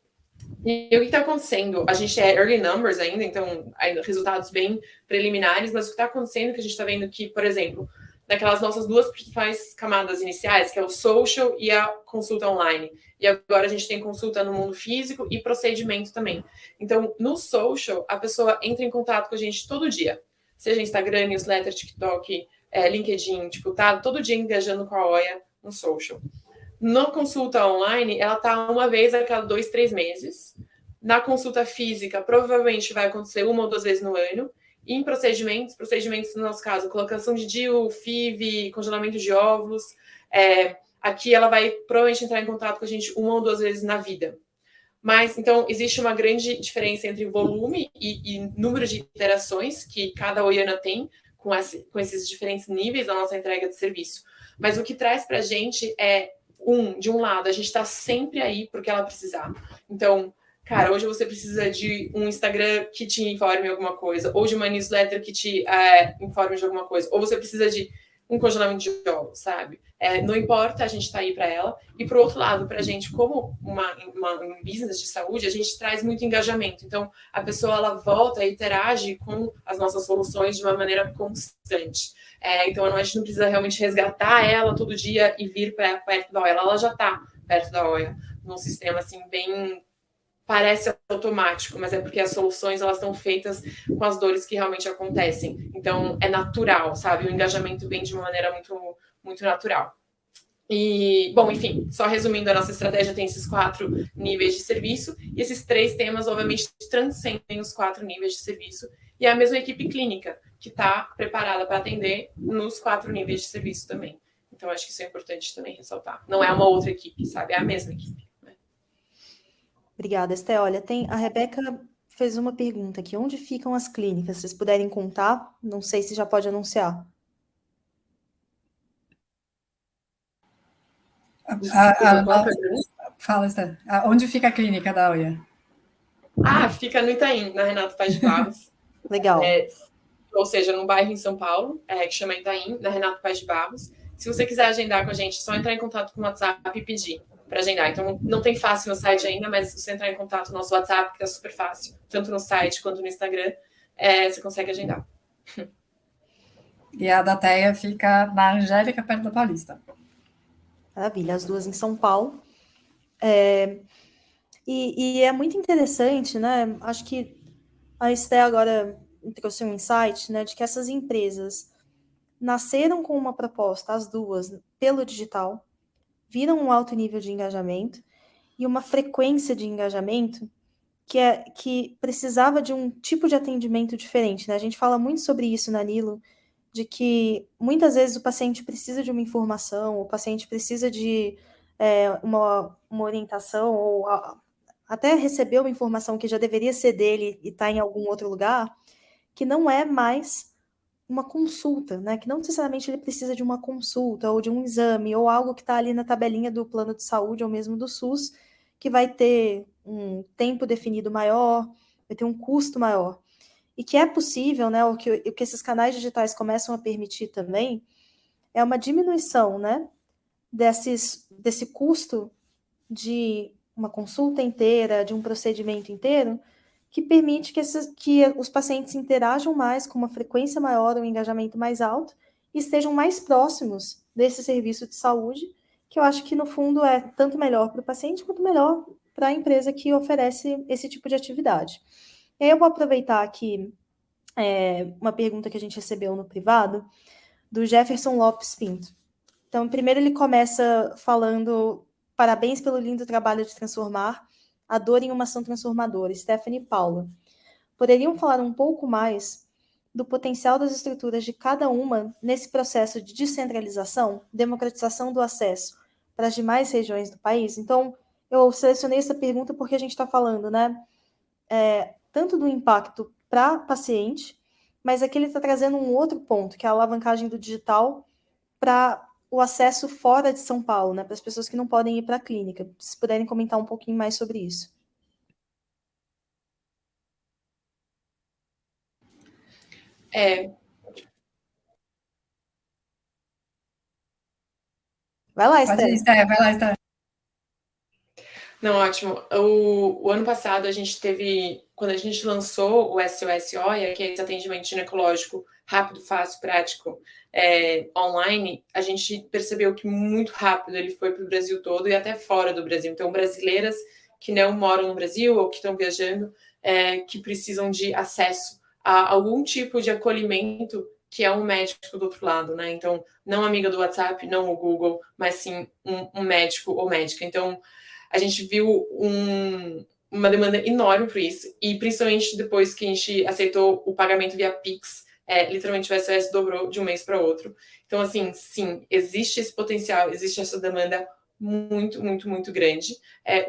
E o que está acontecendo? A gente é early numbers ainda, então resultados bem preliminares, mas o que está acontecendo é que a gente está vendo que, por exemplo, naquelas nossas duas principais camadas iniciais, que é o social e a consulta online. E agora a gente tem consulta no mundo físico e procedimento também. Então, no social, a pessoa entra em contato com a gente todo dia. Seja Instagram, newsletter, TikTok, LinkedIn, tipo, tá todo dia engajando com a OIA no social. Na consulta online, ela tá uma vez a cada 2, 3 meses. Na consulta física, provavelmente vai acontecer 1 ou 2 vezes no ano. E em procedimentos no nosso caso, colocação de DIU, FIV, congelamento de óvulos. Aqui ela vai provavelmente entrar em contato com a gente 1 ou 2 vezes na vida. Mas, então, existe uma grande diferença entre volume e número de interações que cada Oiana tem com esses diferentes níveis da nossa entrega de serviço. Mas o que traz para a gente de um lado, a gente está sempre aí porque ela precisar. Então, cara, hoje você precisa de um Instagram que te informe alguma coisa, ou de uma newsletter que te informe de alguma coisa, ou você precisa de um congelamento de ovos, sabe? Não importa, a gente está aí para ela. E, por outro lado, para a gente, como um business de saúde, a gente traz muito engajamento. Então, a pessoa, ela volta e interage com as nossas soluções de uma maneira constante. Então, a gente não precisa realmente resgatar ela todo dia e vir para perto da OIA. Ela já está perto da OIA, num sistema, assim, bem... Parece automático, mas é porque as soluções elas estão feitas com as dores que realmente acontecem. Então, é natural, sabe? O engajamento vem de uma maneira muito, muito natural. E, bom, enfim, só resumindo, a nossa estratégia tem esses 4 níveis de serviço, e esses 3 temas, obviamente, transcendem os 4 níveis de serviço, e é a mesma equipe clínica que está preparada para atender nos 4 níveis de serviço também. Então, acho que isso é importante também ressaltar. Não é uma outra equipe, sabe? É a mesma equipe. Obrigada, Esté. Olha, a Rebeca fez uma pergunta aqui. Onde ficam as clínicas? Se vocês puderem contar, não sei se já pode anunciar. Fala, Esté. Onde fica a clínica da OIA? Fica no Itaim, na Renato Paz de Barros. Legal. Ou seja, num bairro em São Paulo, que chama Itaim, na Renato Paz de Barros. Se você quiser agendar com a gente, é só entrar em contato com o WhatsApp e pedir para agendar. Então, não tem fácil no site ainda, mas se você entrar em contato no nosso WhatsApp, que é super fácil, tanto no site quanto no Instagram, você consegue agendar. E a da Teia fica na Angélica, perto da Paulista. Maravilha, as duas em São Paulo. E é muito interessante, né? Acho que a Esté agora trouxe um insight, né, de que essas empresas nasceram com uma proposta, as duas, pelo digital, viram um alto nível de engajamento e uma frequência de engajamento que precisava de um tipo de atendimento diferente, né? A gente fala muito sobre isso na Nilo, de que muitas vezes o paciente precisa de uma informação, o paciente precisa de uma orientação, ou até receber uma informação que já deveria ser dele e está em algum outro lugar, que não é mais uma consulta, né? Que não necessariamente ele precisa de uma consulta ou de um exame ou algo que está ali na tabelinha do plano de saúde ou mesmo do SUS, que vai ter um tempo definido maior, vai ter um custo maior. E que é possível, né? O que esses canais digitais começam a permitir também é uma diminuição, né? Desse custo de uma consulta inteira, de um procedimento inteiro, que permite que os pacientes interajam mais, com uma frequência maior, um engajamento mais alto, e estejam mais próximos desse serviço de saúde, que eu acho que, no fundo, é tanto melhor para o paciente, quanto melhor para a empresa que oferece esse tipo de atividade. E aí eu vou aproveitar aqui uma pergunta que a gente recebeu no privado, do Jefferson Lopes Pinto. Então, primeiro ele começa falando: parabéns pelo lindo trabalho de transformar a dor em uma ação transformadora. Stephanie e Paula, poderiam falar um pouco mais do potencial das estruturas de cada uma nesse processo de descentralização, democratização do acesso para as demais regiões do país? Então, eu selecionei essa pergunta porque a gente está falando, né, tanto do impacto para paciente, mas aqui ele está trazendo um outro ponto, que é a alavancagem do digital para o acesso fora de São Paulo, né, para as pessoas que não podem ir para a clínica. Se puderem comentar um pouquinho mais sobre isso. Vai lá, Pode ir, Esther. Esther, vai lá, Esther. Não, ótimo. O ano passado a gente teve, quando a gente lançou o SOS OIA, que é esse atendimento ginecológico rápido, fácil, prático, online, a gente percebeu que muito rápido ele foi para o Brasil todo e até fora do Brasil. Então, brasileiras que não moram no Brasil ou que estão viajando, que precisam de acesso a algum tipo de acolhimento que é um médico do outro lado, né? Então, não amiga do WhatsApp, não o Google, mas sim um médico ou médica. Então, a gente viu uma demanda enorme por isso, e principalmente depois que a gente aceitou o pagamento via Pix, literalmente o SOS dobrou de um mês para outro. Então, assim, sim, existe esse potencial, existe essa demanda muito, muito, muito grande.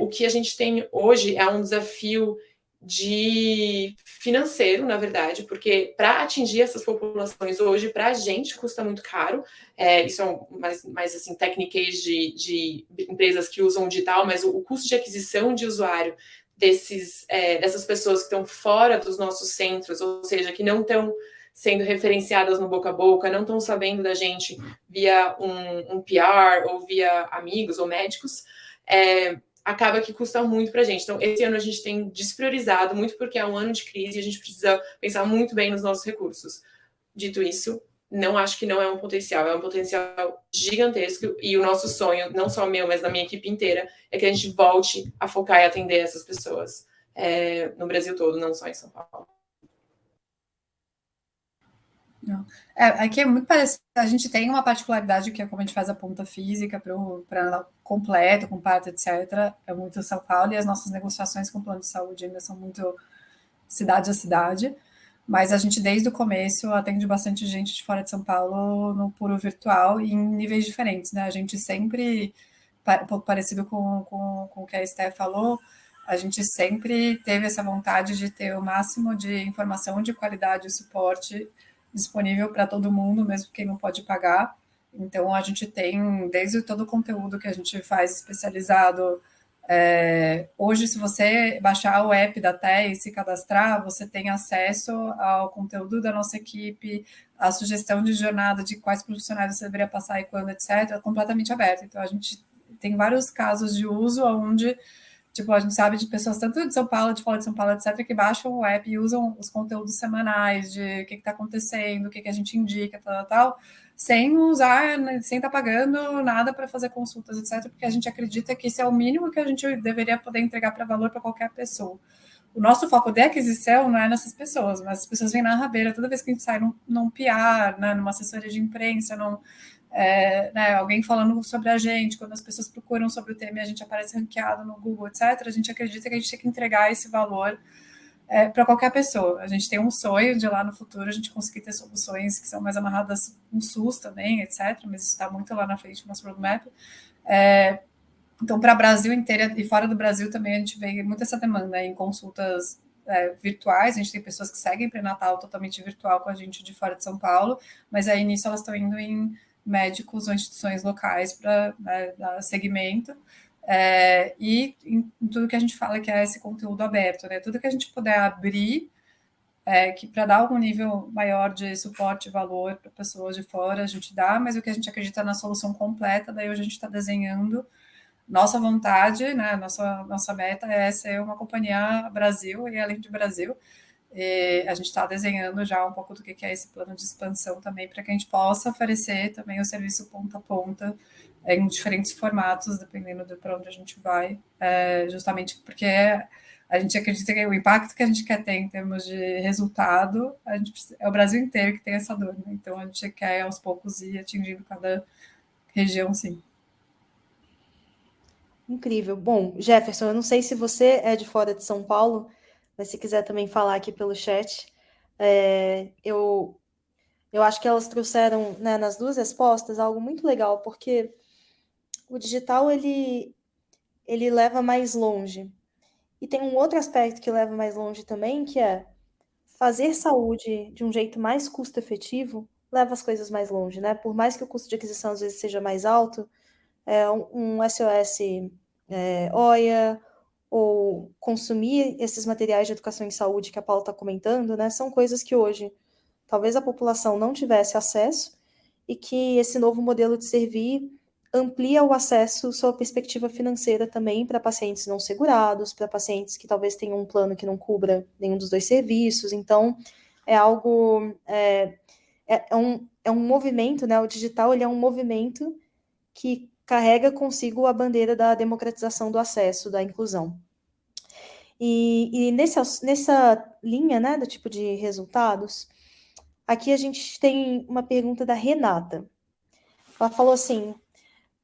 O que a gente tem hoje é um desafio de financeiro, na verdade, porque para atingir essas populações hoje, para a gente custa muito caro. Isso é mais assim, técnicas de empresas que usam digital, mas o custo de aquisição de usuário dessas pessoas que estão fora dos nossos centros, ou seja, que não estão sendo referenciadas no boca a boca, não estão sabendo da gente via um PR ou via amigos ou médicos, acaba que custa muito para a gente. Então, esse ano a gente tem despriorizado, muito porque é um ano de crise e a gente precisa pensar muito bem nos nossos recursos. Dito isso, não acho que não é um potencial gigantesco, e o nosso sonho, não só meu, mas da minha equipe inteira, é que a gente volte a focar e atender essas pessoas no Brasil todo, não só em São Paulo. Não. Aqui é muito parecido. A gente tem uma particularidade que é como a gente faz a ponta física para completo, com parte, etc. É muito São Paulo, e as nossas negociações com o plano de saúde ainda são muito cidade a cidade. Mas a gente, desde o começo, atende bastante gente de fora de São Paulo no puro virtual e em níveis diferentes, né? A gente sempre, um pouco parecido com o que a Esther falou, a gente sempre teve essa vontade de ter o máximo de informação de qualidade e suporte disponível para todo mundo, mesmo quem não pode pagar. Então, a gente tem, desde todo o conteúdo que a gente faz especializado. Hoje, se você baixar o app da TEA e se cadastrar, você tem acesso ao conteúdo da nossa equipe, a sugestão de jornada de quais profissionais você deveria passar e quando, etc., completamente aberto. Então, a gente tem vários casos de uso onde, tipo, a gente sabe de pessoas tanto de São Paulo, de fora de São Paulo, etc., que baixam o app e usam os conteúdos semanais de o que está acontecendo, o que a gente indica, tal, sem usar, sem estar pagando nada para fazer consultas, etc., porque a gente acredita que isso é o mínimo que a gente deveria poder entregar para valor para qualquer pessoa. O nosso foco de aquisição não é nessas pessoas, mas as pessoas vêm na rabeira toda vez que a gente sai num PR, né, numa assessoria de imprensa, né, alguém falando sobre a gente, quando as pessoas procuram sobre o tema e a gente aparece ranqueado no Google, etc., a gente acredita que a gente tem que entregar esse valor para qualquer pessoa. A gente tem um sonho de lá no futuro a gente conseguir ter soluções que são mais amarradas com SUS também, etc., mas isso está muito lá na frente do nosso roadmap. Então, para o Brasil inteiro e fora do Brasil também, a gente vê muito essa demanda em consultas virtuais. A gente tem pessoas que seguem pré-natal totalmente virtual com a gente de fora de São Paulo, mas aí nisso elas estão indo em médicos ou instituições locais para dar segmento. E em tudo que a gente fala que é esse conteúdo aberto, né? Tudo que a gente puder abrir que para dar algum nível maior de suporte e valor para pessoas de fora, a gente dá, mas o que a gente acredita na solução completa, daí hoje a gente está desenhando. Nossa vontade, né, nossa meta é ser uma companhia Brasil e além de Brasil. E a gente está desenhando já um pouco do que é esse plano de expansão também, para que a gente possa oferecer também o serviço ponta a ponta em diferentes formatos, dependendo de para onde a gente vai, justamente porque a gente acredita que o impacto que a gente quer ter em termos de resultado, é o Brasil inteiro que tem essa dor, né? Então a gente quer aos poucos ir atingindo cada região, sim. Incrível. Bom, Jefferson, eu não sei se você é de fora de São Paulo, mas se quiser também falar aqui pelo chat, eu acho que elas trouxeram, né, nas duas respostas algo muito legal, porque o digital ele leva mais longe. E tem um outro aspecto que leva mais longe também, que é fazer saúde de um jeito mais custo-efetivo leva as coisas mais longe, né? Por mais que o custo de aquisição às vezes seja mais alto, um SOS OIA ou consumir esses materiais de educação em saúde que a Paula está comentando, né? São coisas que hoje talvez a população não tivesse acesso e que esse novo modelo de servir amplia o acesso sob a perspectiva financeira também para pacientes não segurados, para pacientes que talvez tenham um plano que não cubra nenhum dos dois serviços. Então, é algo... É um movimento, né? O digital ele é um movimento que carrega consigo a bandeira da democratização do acesso, da inclusão. E nessa linha, né, do tipo de resultados, aqui a gente tem uma pergunta da Renata. Ela falou assim: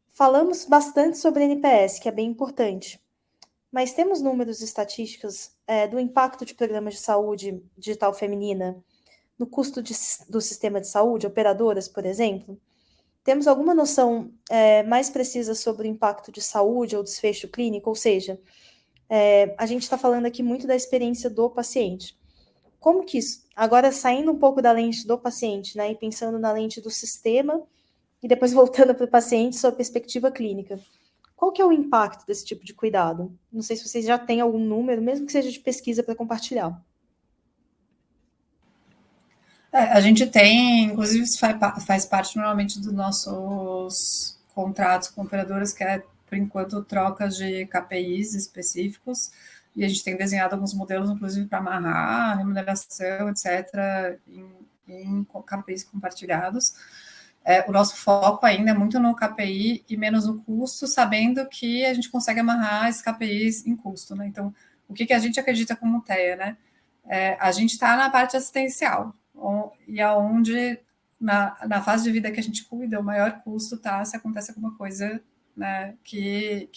falamos bastante sobre NPS, que é bem importante, mas temos números e estatísticas do impacto de programas de saúde digital feminina no custo do sistema de saúde, operadoras, por exemplo? Temos alguma noção mais precisa sobre o impacto de saúde ou desfecho clínico? Ou seja, a gente está falando aqui muito da experiência do paciente. Como que isso, agora saindo um pouco da lente do paciente, né, e pensando na lente do sistema, e depois voltando para o paciente, sob perspectiva clínica, qual que é o impacto desse tipo de cuidado? Não sei se vocês já têm algum número, mesmo que seja de pesquisa, para compartilhar. A gente tem, inclusive isso faz parte normalmente dos nossos contratos com operadoras, que é, por enquanto, trocas de KPIs específicos, e a gente tem desenhado alguns modelos, inclusive, para amarrar a remuneração, etc., em KPIs compartilhados. O nosso foco ainda é muito no KPI e menos no custo, sabendo que a gente consegue amarrar esses KPIs em custo, né? Então, o que a gente acredita como TEA, né? A gente está na parte assistencial, e aonde na fase de vida que a gente cuida, o maior custo está se acontece alguma coisa, né, que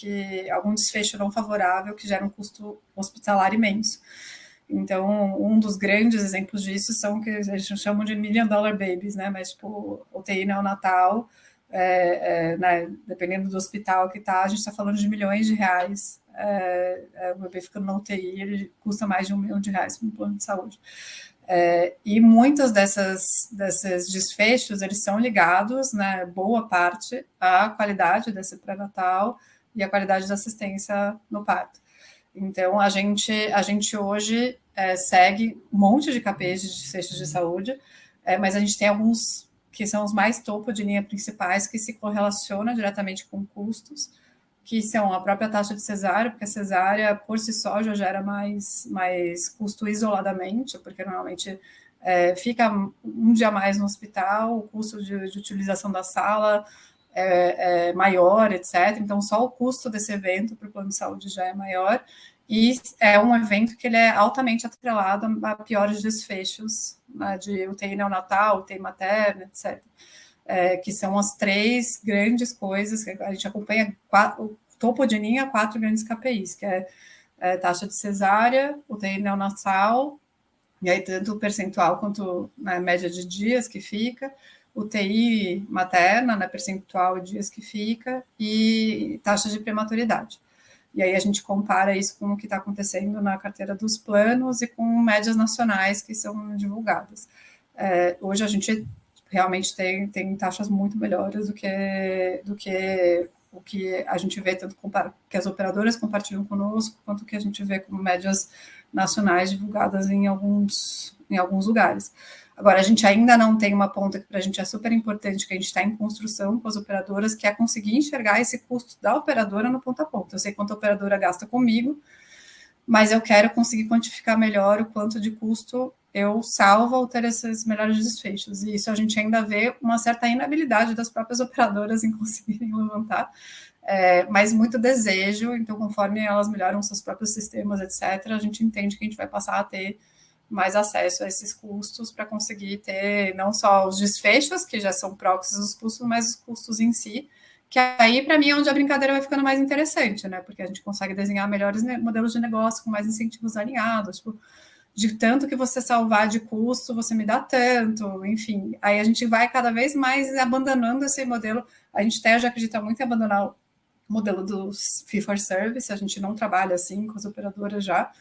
algum desfecho não favorável que gera um custo hospitalar imenso. Então, um dos grandes exemplos disso são que a gente chama de $1 million babies, né, mas tipo, UTI neonatal, né, dependendo do hospital que está, a gente está falando de milhões de reais. O bebê ficando na UTI, ele custa mais de R$1 milhão para um plano de saúde. E muitos desses desfechos, eles são ligados, né, boa parte, à qualidade desse pré-natal e à qualidade da assistência no parto. Então, a gente hoje segue um monte de KPIs de desfechos de saúde, mas a gente tem alguns que são os mais topo de linha principais, que se correlacionam diretamente com custos, que são a própria taxa de cesárea, porque a cesárea por si só já gera mais custo isoladamente, porque normalmente fica um dia a mais no hospital, o custo de utilização da sala é maior, etc. Então, só o custo desse evento para o plano de saúde já é maior, e é um evento que ele é altamente atrelado a piores desfechos, né, de UTI neonatal, UTI materna, etc. Que são as 3 grandes coisas que a gente acompanha, o topo de linha, 4 grandes KPIs, que é taxa de cesárea, UTI neonatal, e aí tanto o percentual quanto a média de dias que fica, UTI materna, né, percentual de dias que fica, e taxa de prematuridade. E aí a gente compara isso com o que está acontecendo na carteira dos planos e com médias nacionais que são divulgadas. Hoje a gente realmente tem taxas muito melhores do que o que a gente vê, tanto que as operadoras compartilham conosco, quanto que a gente vê como médias nacionais divulgadas em alguns lugares. Agora, a gente ainda não tem uma ponta que para a gente é super importante, que a gente está em construção com as operadoras, que é conseguir enxergar esse custo da operadora no ponto a ponto. Eu sei quanto a operadora gasta comigo, mas eu quero conseguir quantificar melhor o quanto de custo eu salvo ao ter esses melhores desfechos. E isso a gente ainda vê uma certa inabilidade das próprias operadoras em conseguirem levantar, mas muito desejo. Então, conforme elas melhoram seus próprios sistemas, etc., a gente entende que a gente vai passar a ter mais acesso a esses custos para conseguir ter não só os desfechos, que já são próximos dos custos, mas os custos em si, que aí, para mim, é onde a brincadeira vai ficando mais interessante, né? Porque a gente consegue desenhar melhores modelos de negócio com mais incentivos alinhados, tipo, de tanto que você salvar de custo, você me dá tanto, enfim. Aí a gente vai cada vez mais abandonando esse modelo. A gente até já acredita muito em abandonar o modelo do fee for service, a gente não trabalha assim com as operadoras já,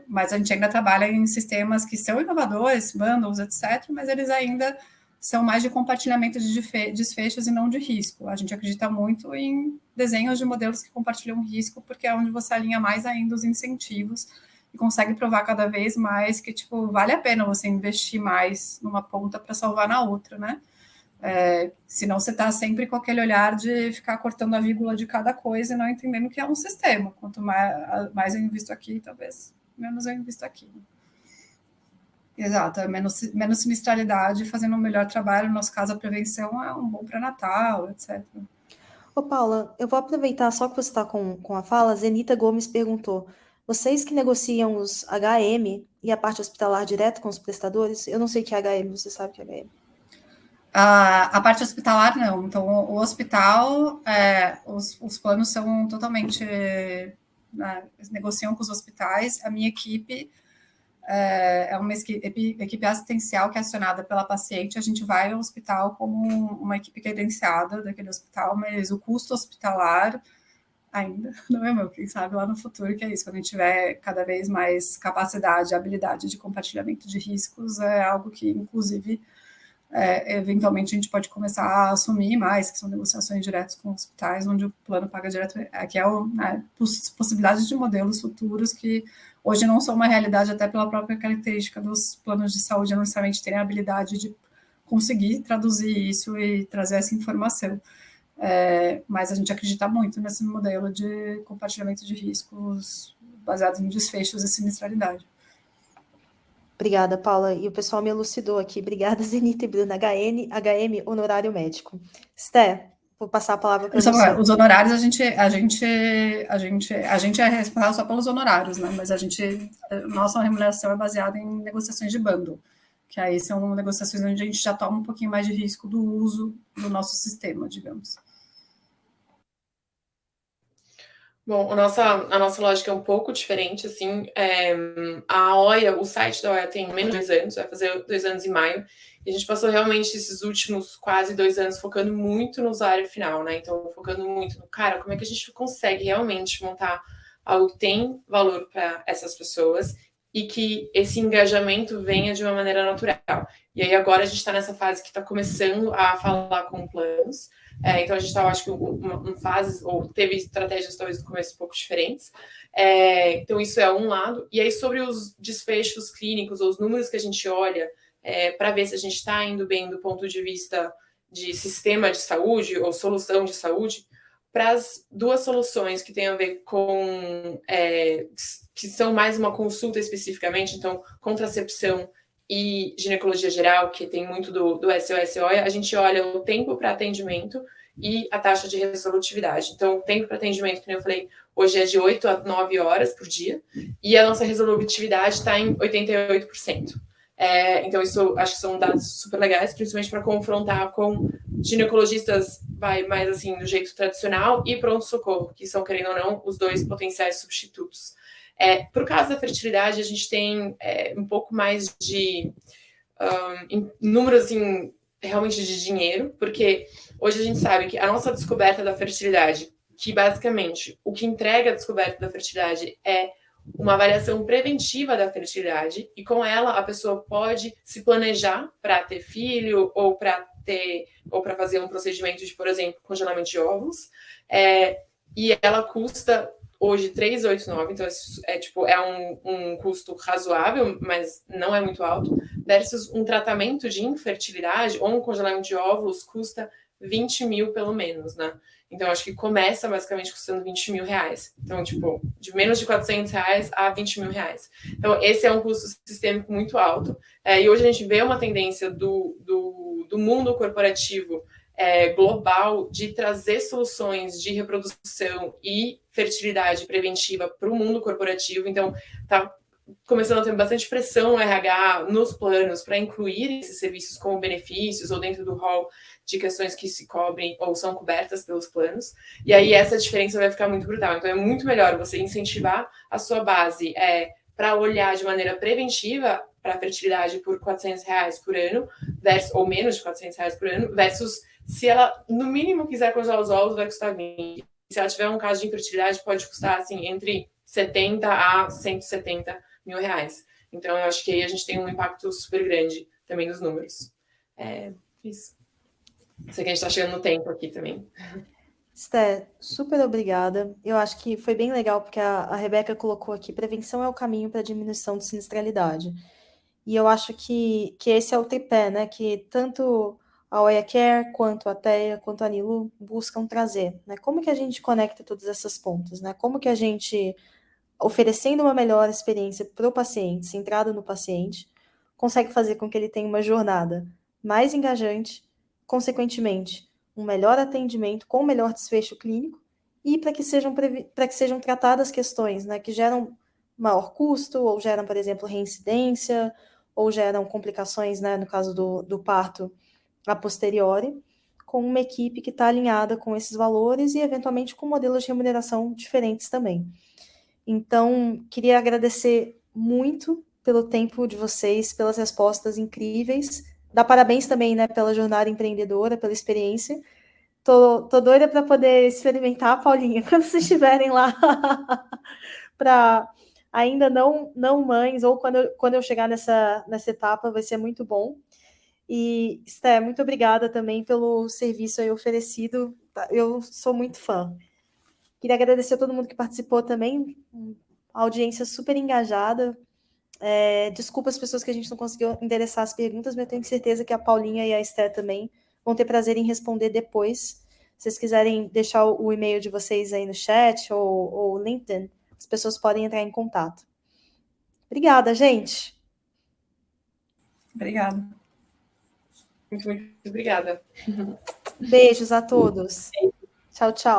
Mas a gente ainda trabalha em sistemas que são inovadores, bundles, etc., mas eles ainda são mais de compartilhamento de desfechos e não de risco. A gente acredita muito em desenhos de modelos que compartilham risco, porque é onde você alinha mais ainda os incentivos e consegue provar cada vez mais que, tipo, vale a pena você investir mais numa ponta para salvar na outra, né? Senão você está sempre com aquele olhar de ficar cortando a vírgula de cada coisa e não entendendo que é um sistema. Quanto mais eu invisto aqui, talvez menos eu invisto aqui. Exato, menos sinistralidade, fazendo um melhor trabalho. No nosso caso, a prevenção é um bom pré-natal, etc. Ô, Paula, eu vou aproveitar só que você está com a fala. Zenita Gomes perguntou: vocês que negociam os HM e a parte hospitalar direto com os prestadores? Eu não sei o que é HM, você sabe o que é HM? A parte hospitalar, não. Então, o hospital, os planos são totalmente... negociam com os hospitais. A minha equipe é uma equipe assistencial que é acionada pela paciente. A gente vai ao hospital como uma equipe credenciada daquele hospital, mas o custo hospitalar ainda não é meu. Quem sabe lá no futuro que é isso. Quando a gente tiver cada vez mais capacidade, habilidade de compartilhamento de riscos, é algo que, inclusive... eventualmente a gente pode começar a assumir mais, que são negociações diretas com hospitais, onde o plano paga direto, que é possibilidades de modelos futuros que hoje não são uma realidade, até pela própria característica dos planos de saúde, não necessariamente terem a habilidade de conseguir traduzir isso e trazer essa informação. Mas a gente acredita muito nesse modelo de compartilhamento de riscos baseado em desfechos e sinistralidade. Obrigada, Paula. E o pessoal me elucidou aqui. Obrigada, Zenita e Bruna. HM, honorário médico. Sté, vou passar a palavra para você. Os honorários, a gente é responsável só pelos honorários, né? Mas nossa remuneração é baseada em negociações de bundle, que aí são negociações onde a gente já toma um pouquinho mais de risco do uso do nosso sistema, digamos. Bom, a nossa lógica é um pouco diferente, assim, a OIA, o site da OIA tem menos de 2 anos, vai fazer 2 anos em maio, e a gente passou realmente esses últimos quase 2 anos focando muito no usuário final, né, então focando muito no, cara, como é que a gente consegue realmente montar algo que tem valor para essas pessoas e que esse engajamento venha de uma maneira natural. E aí agora a gente está nessa fase que está começando a falar com planos. Então a gente estava, acho que, uma fase, ou teve estratégias talvez no começo um pouco diferentes. Então isso é um lado. E aí sobre os desfechos clínicos, ou os números que a gente olha, para ver se a gente está indo bem do ponto de vista de sistema de saúde ou solução de saúde, para as 2 soluções que têm a ver com, que são mais uma consulta especificamente, então contracepção e ginecologia geral, que tem muito do SOS-OIA, a gente olha o tempo para atendimento e a taxa de resolutividade. Então, o tempo para atendimento, como eu falei, hoje é de 8 a 9 horas por dia, e a nossa resolutividade está em 88%. Então, isso acho que são dados super legais, principalmente para confrontar com ginecologistas mais assim, do jeito tradicional, e pronto-socorro, que são, querendo ou não, os 2 potenciais substitutos. Por causa da fertilidade, a gente tem um pouco mais de números assim, realmente de dinheiro, porque hoje a gente sabe que a nossa descoberta da fertilidade, que basicamente o que entrega a descoberta da fertilidade é uma avaliação preventiva da fertilidade, e com ela a pessoa pode se planejar para ter filho ou para fazer um procedimento de, por exemplo, congelamento de óvulos, e ela custa hoje 389, então é um custo razoável, mas não é muito alto, versus um tratamento de infertilidade ou um congelamento de óvulos custa 20 mil pelo menos, né? Então, acho que começa basicamente custando 20 mil reais. Então, de menos de 400 reais a 20 mil reais. Então, esse é um custo sistêmico muito alto. E hoje a gente vê uma tendência do mundo corporativo global de trazer soluções de reprodução e fertilidade preventiva para o mundo corporativo. Então, está começando a ter bastante pressão no RH, nos planos, para incluir esses serviços como benefícios ou dentro do rol de questões que se cobrem ou são cobertas pelos planos. E aí essa diferença vai ficar muito brutal. Então, é muito melhor você incentivar a sua base para olhar de maneira preventiva para a fertilidade por 400 reais por ano, ou menos de 400 reais por ano, versus se ela, no mínimo, quiser congelar os ovos, vai custar 20. Se ela tiver um caso de infertilidade, pode custar, assim, entre 70 a 170 mil reais. Então, eu acho que aí a gente tem um impacto super grande também nos números. Isso. Sei que a gente está chegando no tempo aqui também. Esté, super obrigada. Eu acho que foi bem legal, porque a Rebeca colocou aqui, prevenção é o caminho para a diminuição de sinistralidade. E eu acho que esse é o tripé, né? Que tanto a Oia Care, quanto a TEA, quanto a Nilo buscam trazer, né? Como que a gente conecta todas essas pontas, né? Como que a gente, oferecendo uma melhor experiência para o paciente, centrado no paciente, consegue fazer com que ele tenha uma jornada mais engajante, consequentemente, um melhor atendimento com melhor desfecho clínico e para que sejam tratadas questões, né, que geram maior custo ou geram, por exemplo, reincidência ou geram complicações, né, no caso do parto a posteriori, com uma equipe que está alinhada com esses valores e, eventualmente, com modelos de remuneração diferentes também. Então, queria agradecer muito pelo tempo de vocês, pelas respostas incríveis. Dar parabéns também, né, pela jornada empreendedora, pela experiência. Tô doida para poder experimentar, Paulinha, quando vocês estiverem lá para ainda não mães, ou quando eu chegar nessa etapa, vai ser muito bom. E, Esté, muito obrigada também pelo serviço aí oferecido. Eu sou muito fã. Queria agradecer a todo mundo que participou também. A audiência super engajada. Desculpa as pessoas que a gente não conseguiu endereçar as perguntas, mas eu tenho certeza que a Paulinha e a Esté também vão ter prazer em responder depois. Se vocês quiserem deixar o e-mail de vocês aí no chat ou LinkedIn, as pessoas podem entrar em contato. Obrigada, gente. Obrigada. Muito obrigada. Beijos a todos. Tchau, tchau.